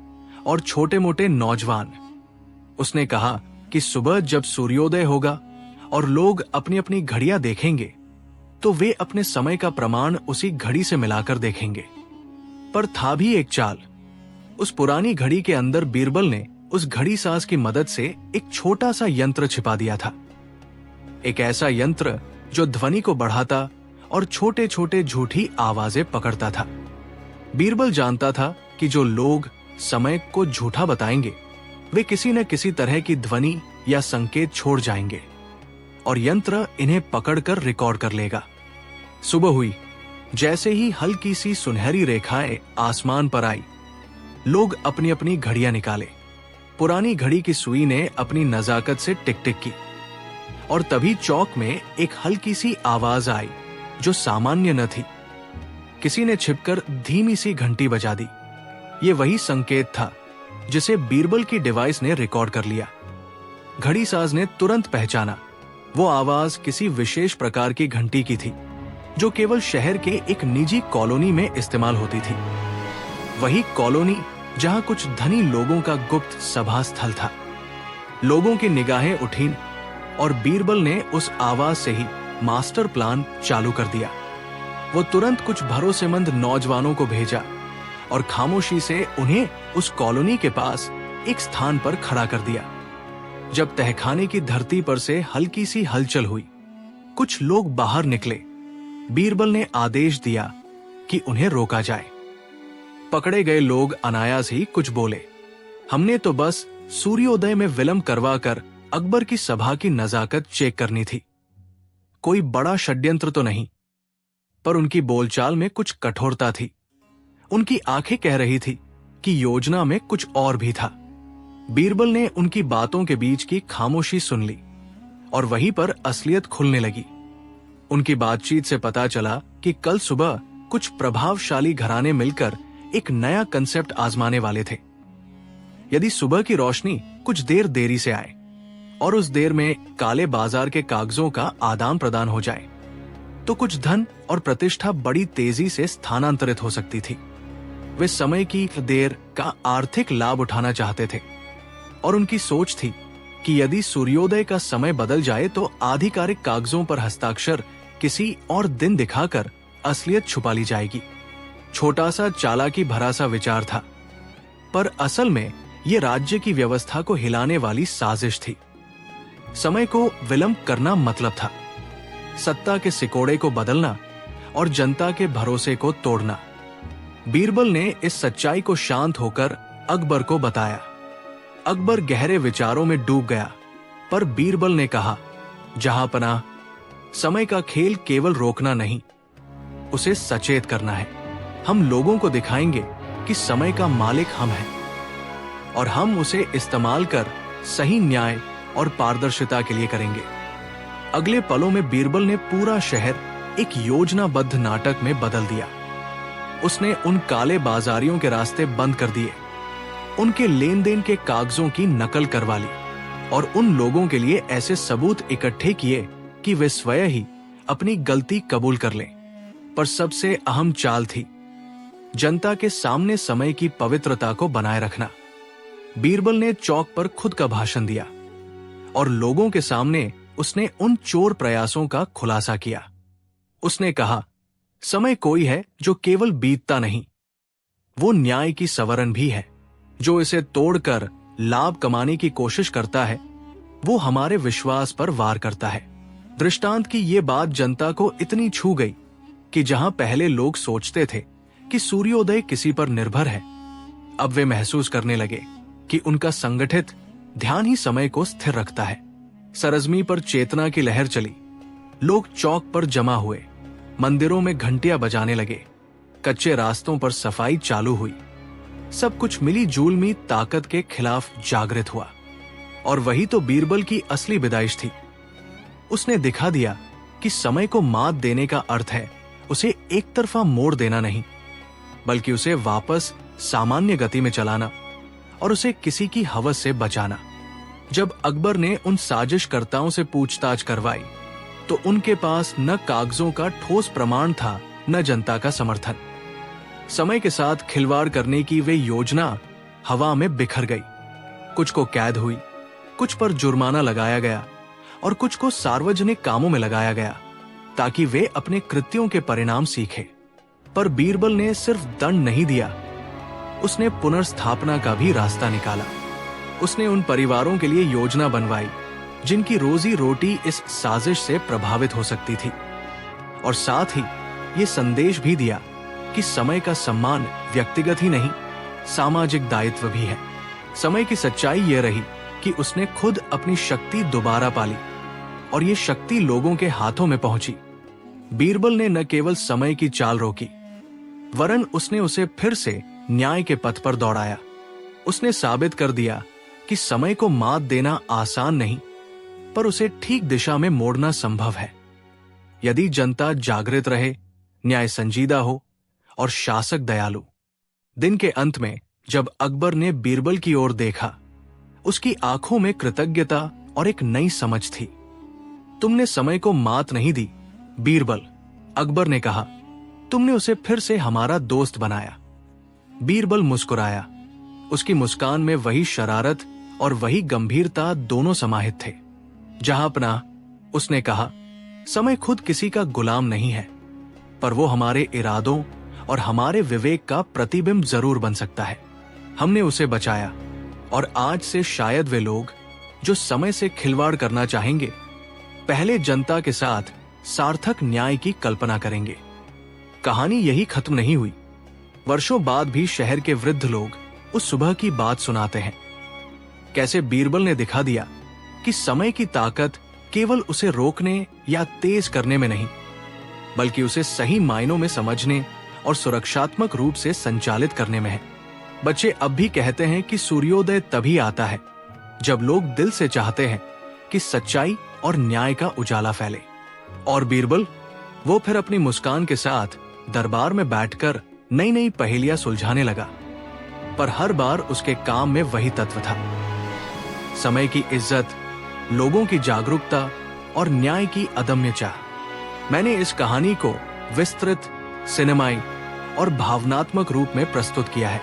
और छोटे मोटे नौजवान। उसने कहा कि सुबह जब सूर्योदय होगा और लोग अपनी अपनी घड़ियां देखेंगे तो वे अपने समय का प्रमाण उसी घड़ी से मिलाकर देखेंगे। पर था भी एक चाल। उस पुरानी घड़ी के अंदर बीरबल ने उस घड़ी साज की मदद से एक छोटा सा यंत्र छिपा दिया था। एक ऐसा यंत्र जो ध्वनि को बढ़ाता और छोटे छोटे झूठी आवाजें पकड़ता था। बीरबल जानता था कि जो लोग समय को झूठा बताएंगे वे किसी न किसी तरह की ध्वनि या संकेत छोड़ जाएंगे और यंत्र इन्हें पकड़कर रिकॉर्ड कर लेगा। सुबह हुई, जैसे ही हल्की सी सुनहरी रेखाएं आसमान पर आई, लोग अपनी अपनी घड़ियां निकाले। पुरानी घड़ी की सुई ने अपनी नजाकत से टिक टिक की, और तभी चौक में एक हल्की सी आवाज आई जो सामान्य न थी। किसी ने छिपकर धीमी सी घंटी बजा दी। ये वही संकेत था जिसे बीरबल की डिवाइस ने रिकॉर्ड कर लिया। घड़ीसाज ने तुरंत पहचाना, वो आवाज किसी विशेष प्रकार की घंटी की थी जो केवल शहर के एक निजी कॉलोनी में इस्तेमाल होती थी। वही कॉलोनी जहां कुछ धनी लोगों का गुप्त सभा स्थल था। लोगों की निगाहें उठी और बीरबल ने उस आवाज से ही मास्टर प्लान चालू कर दिया। वो तुरंत कुछ भरोसेमंद नौजवानों को भेजा और खामोशी से उन्हें उस कॉलोनी के पास एक स्थान पर खड़ा कर दिया। जब तहखाने की धरती पर से हल्की सी हलचल हुई, कुछ लोग बाहर निकले। बीरबल ने आदेश दिया कि उन्हें रोका जाए। पकड़े गए लोग अनायास ही कुछ बोले, हमने तो बस सूर्योदय में विलंब करवाकर अकबर की सभा की नजाकत चेक करनी थी, कोई बड़ा षड्यंत्र तो नहीं। पर उनकी बोलचाल में कुछ कठोरता थी। उनकी आंखें कह रही थी कि योजना में कुछ और भी था। बीरबल ने उनकी बातों के बीच की खामोशी सुन ली और वहीं पर असलियत खुलने लगी। उनकी बातचीत से पता चला कि कल सुबह कुछ प्रभावशाली घराने मिलकर एक नया कंसेप्ट आजमाने वाले थे। यदि सुबह की रोशनी कुछ देर देरी से आए और उस देर में काले बाजार के कागजों का आदान प्रदान हो जाए तो कुछ धन और प्रतिष्ठा बड़ी तेजी से स्थानांतरित हो सकती थी। वे समय की देर का आर्थिक लाभ उठाना चाहते थे और उनकी सोच थी कि यदि सूर्योदय का समय बदल जाए तो आधिकारिक कागजों पर हस्ताक्षर किसी और दिन दिखाकर असलियत छुपा ली जाएगी। छोटा सा चालाकी भरा सा विचार था, पर असल में यह राज्य की व्यवस्था को हिलाने वाली साजिश थी। समय को विलंब करना मतलब था सत्ता के सिकोड़े को बदलना और जनता के भरोसे को तोड़ना। बीरबल ने इस सच्चाई को शांत होकर अकबर को बताया। अकबर गहरे विचारों में डूब गया, पर बीरबल ने कहा, जहांपनाह, समय का खेल केवल रोकना नहीं, उसे सचेत करना है। हम लोगों को दिखाएंगे कि समय का मालिक हम हैं और हम उसे इस्तेमाल कर सही न्याय और पारदर्शिता के लिए करेंगे। अगले पलों में बीरबल ने पूरा शहर एक योजनाबद्ध नाटक में बदल दिया। उसने उन काले बाजारियों के रास्ते बंद कर दिए, उनके लेन देन के कागजों की नकल करवा ली और उन लोगों के लिए ऐसे सबूत इकट्ठे किए कि वे स्वयं ही अपनी गलती कबूल कर लें। पर सबसे अहम चाल थी जनता के सामने समय की पवित्रता को बनाए रखना। बीरबल ने चौक पर खुद का भाषण दिया और लोगों के सामने उसने उन चोर प्रयासों का खुलासा किया। उसने कहा, समय कोई है जो केवल बीतता नहीं, वो न्याय की सवरन भी है। जो इसे तोड़कर लाभ कमाने की कोशिश करता है, वो हमारे विश्वास पर वार करता है। दृष्टांत की ये बात जनता को इतनी छू गई कि जहां पहले लोग सोचते थे कि सूर्योदय किसी पर निर्भर है, अब वे महसूस करने लगे कि उनका संगठित ध्यान ही समय को स्थिर रखता है। सरजमी पर चेतना की लहर चली। लोग चौक पर जमा हुए, मंदिरों में घंटियां बजाने लगे, कच्चे रास्तों पर सफाई चालू हुई। सब कुछ मिली जुलमी ताकत के खिलाफ जागृत हुआ। और वही तो बीरबल की असली विदाइश थी। उसने दिखा दिया कि समय को मात देने का अर्थ है उसे एक तरफा मोड़ देना नहीं, बल्कि उसे वापस सामान्य गति में चलाना और उसे किसी की हवस से बचाना। जब अकबर ने उन साजिशकर्ताओं से पूछताछ करवाई तो उनके पास न कागजों का ठोस प्रमाण था, न जनता का समर्थन। समय के साथ खिलवाड़ करने की वे योजना हवा में बिखर गई। कुछ को कैद हुई, कुछ पर जुर्माना लगाया गया और कुछ को सार्वजनिक कामों में लगाया गया ताकि वे अपने कृत्यों के परिणाम सीखे। पर बीरबल ने सिर्फ दंड नहीं दिया, उसने पुनर्स्थापना का भी रास्ता निकाला। उसने उन परिवारों के लिए योजना बनवाई जिनकी रोजी रोटी इस साजिश से प्रभावित हो सकती थी, और साथ ही ये संदेश भी दिया कि समय का सम्मान व्यक्तिगत ही नहीं, सामाजिक दायित्व भी है। समय की सच्चाई यह रही कि उसने खुद अपनी शक्ति दोबारा पाली और ये शक्ति लोगों के हाथों में पहुंची। बीरबल ने न केवल समय की चाल रोकी, वरन उसने उसे फिर से न्याय के पथ पर दौड़ाया। उसने साबित कर दिया कि समय को मात देना आसान नहीं, पर उसे ठीक दिशा में मोड़ना संभव है। यदि जनता जागृत रहे, न्याय संजीदा हो और शासक दयालु। दिन के अंत में जब अकबर ने बीरबल की ओर देखा, उसकी आंखों में कृतज्ञता और एक नई समझ थी। तुमने समय को मात नहीं दी बीरबल, अकबर ने कहा। तुमने उसे फिर से हमारा दोस्त बनाया। बीरबल मुस्कुराया। उसकी मुस्कान में वही शरारत और वही गंभीरता दोनों समाहित थे। जहांपनाह, उसने कहा, समय खुद किसी का गुलाम नहीं है, पर वो हमारे इरादों और हमारे विवेक का प्रतिबिंब जरूर बन सकता है। हमने उसे बचाया और आज से शायद वे लोग जो समय से खिलवाड़ करना चाहेंगे, पहले जनता के साथ सार्थक न्याय की कल्पना करेंगे। कहानी यही खत्म नहीं हुई। वर्षों बाद भी शहर के वृद्ध लोग उस सुबह की बात सुनाते हैं। कैसे बीरबल ने दिखा दिया कि समय की ताकत केवल उसे रोकने या तेज करने में नहीं, बल्कि उसे सही मायनों में समझने और सुरक्षात्मक रूप से संचालित करने में है। बच्चे अब भी कहते हैं कि सूर्योदय तभी आता है जब लोग दिल से चाहते हैं कि सच्चाई और न्याय का उजाला फैले। और बीरबल, वो फिर अपनी मुस्कान के साथ दरबार में बैठकर नई नई पहेलियां सुलझाने लगा, पर हर बार उसके काम में वही तत्व था, समय की इज्जत, लोगों की जागरूकता और न्याय की अदम्य चाह। मैंने इस कहानी को विस्तृत, सिनेमाई और भावनात्मक रूप में प्रस्तुत किया है।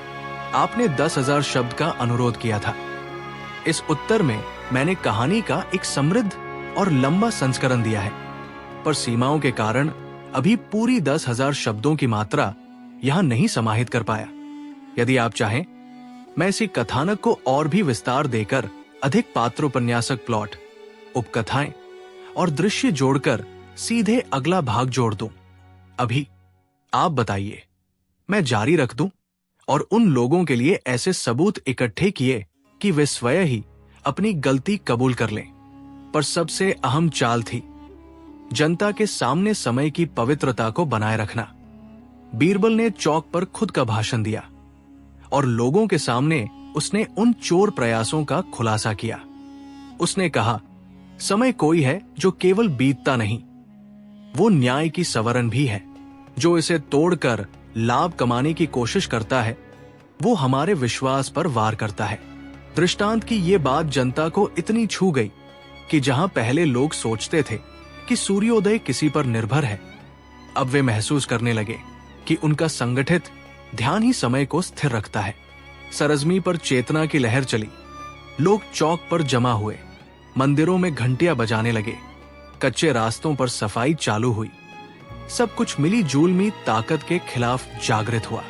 आपने 10,000 शब्द का अनुरोध किया था। इस उत्तर में मैंने कहानी का एक समृद्ध और लंबा संस्करण दिया है, पर सीमाओं के कारण अभी पूरी 10,000 शब्दों की मात्रा यहां नहीं समाहित कर पाया। यदि आप चाहें, मैं इसी कथानक को और भी विस्तार देकर अधिक पात्रोपन्यासक प्लॉट, उपकथाएं और दृश्य जोड़कर सीधे अगला भाग जोड़ दूं। अभी आप बताइए, मैं जारी रख दूं और उन लोगों के लिए ऐसे सबूत इकट्ठे किए कि वे स्वयं ही अपनी गलती कबूल कर लें, पर सबसे अहम चाल थी जनता के सामने समय की पवित्रता को बनाए रखना। बीरबल ने चौक पर खुद का भाषण दिया और लोगों के सामने उसने उन चोर प्रयासों का खुलासा किया। उसने कहा, समय कोई है जो केवल बीतता नहीं, वो न्याय की सवरन भी है। जो इसे तोड़कर लाभ कमाने की कोशिश करता है, वो हमारे विश्वास पर वार करता है। दृष्टांत की ये बात जनता को इतनी छू गई कि जहां पहले लोग सोचते थे कि सूर्योदय किसी पर निर्भर है, अब वे महसूस करने लगे कि उनका संगठित ध्यान ही समय को स्थिर रखता है। सरजमी पर चेतना की लहर चली। लोग चौक पर जमा हुए, मंदिरों में घंटियां बजाने लगे, कच्चे रास्तों पर सफाई चालू हुई। सब कुछ मिली जुलमी ताकत के खिलाफ जागृत हुआ।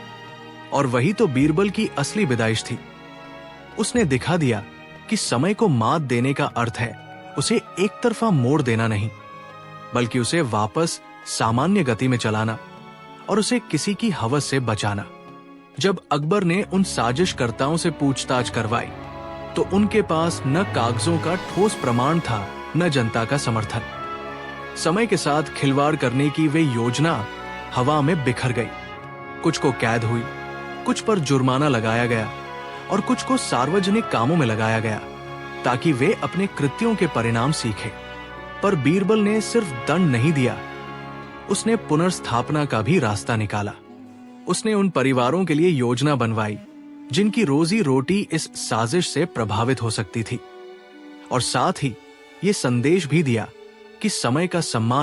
और वही तो बीरबल की असली विदाइश थी। उसने दिखा दिया कि समय को मात देने का अर्थ है उसे एक तरफा मोड़ देना नहीं, बल्कि उसे वापस सामान्य गति में चलाना और उसे किसी की हवस से बचाना। जब अकबर ने उन साजिशकर्ताओं से पूछताछ करवाई तो उनके पास न कागजों का ठोस प्रमाण था, न जनता का समर्थन। समय के साथ खिलवाड़ करने की वे योजना हवा में बिखर गई। कुछ को कैद हुई, कुछ पर जुर्माना लगाया गया और कुछ को सार्वजनिक कामों में लगाया गया ताकि वे अपने कृत्यों के परिणाम सीखें। पर बीरबल ने सिर्फ दंड नहीं दिया, उसने पुनर्स्थापना का भी रास्ता निकाला। उसने उन परिवारों के लिए योजना बनवाई जिनकी रोजी रोटी इस साजिश से प्रभावित हो सकती थी, और साथ ही ये संदेश भी दिया कि समय का सम्मान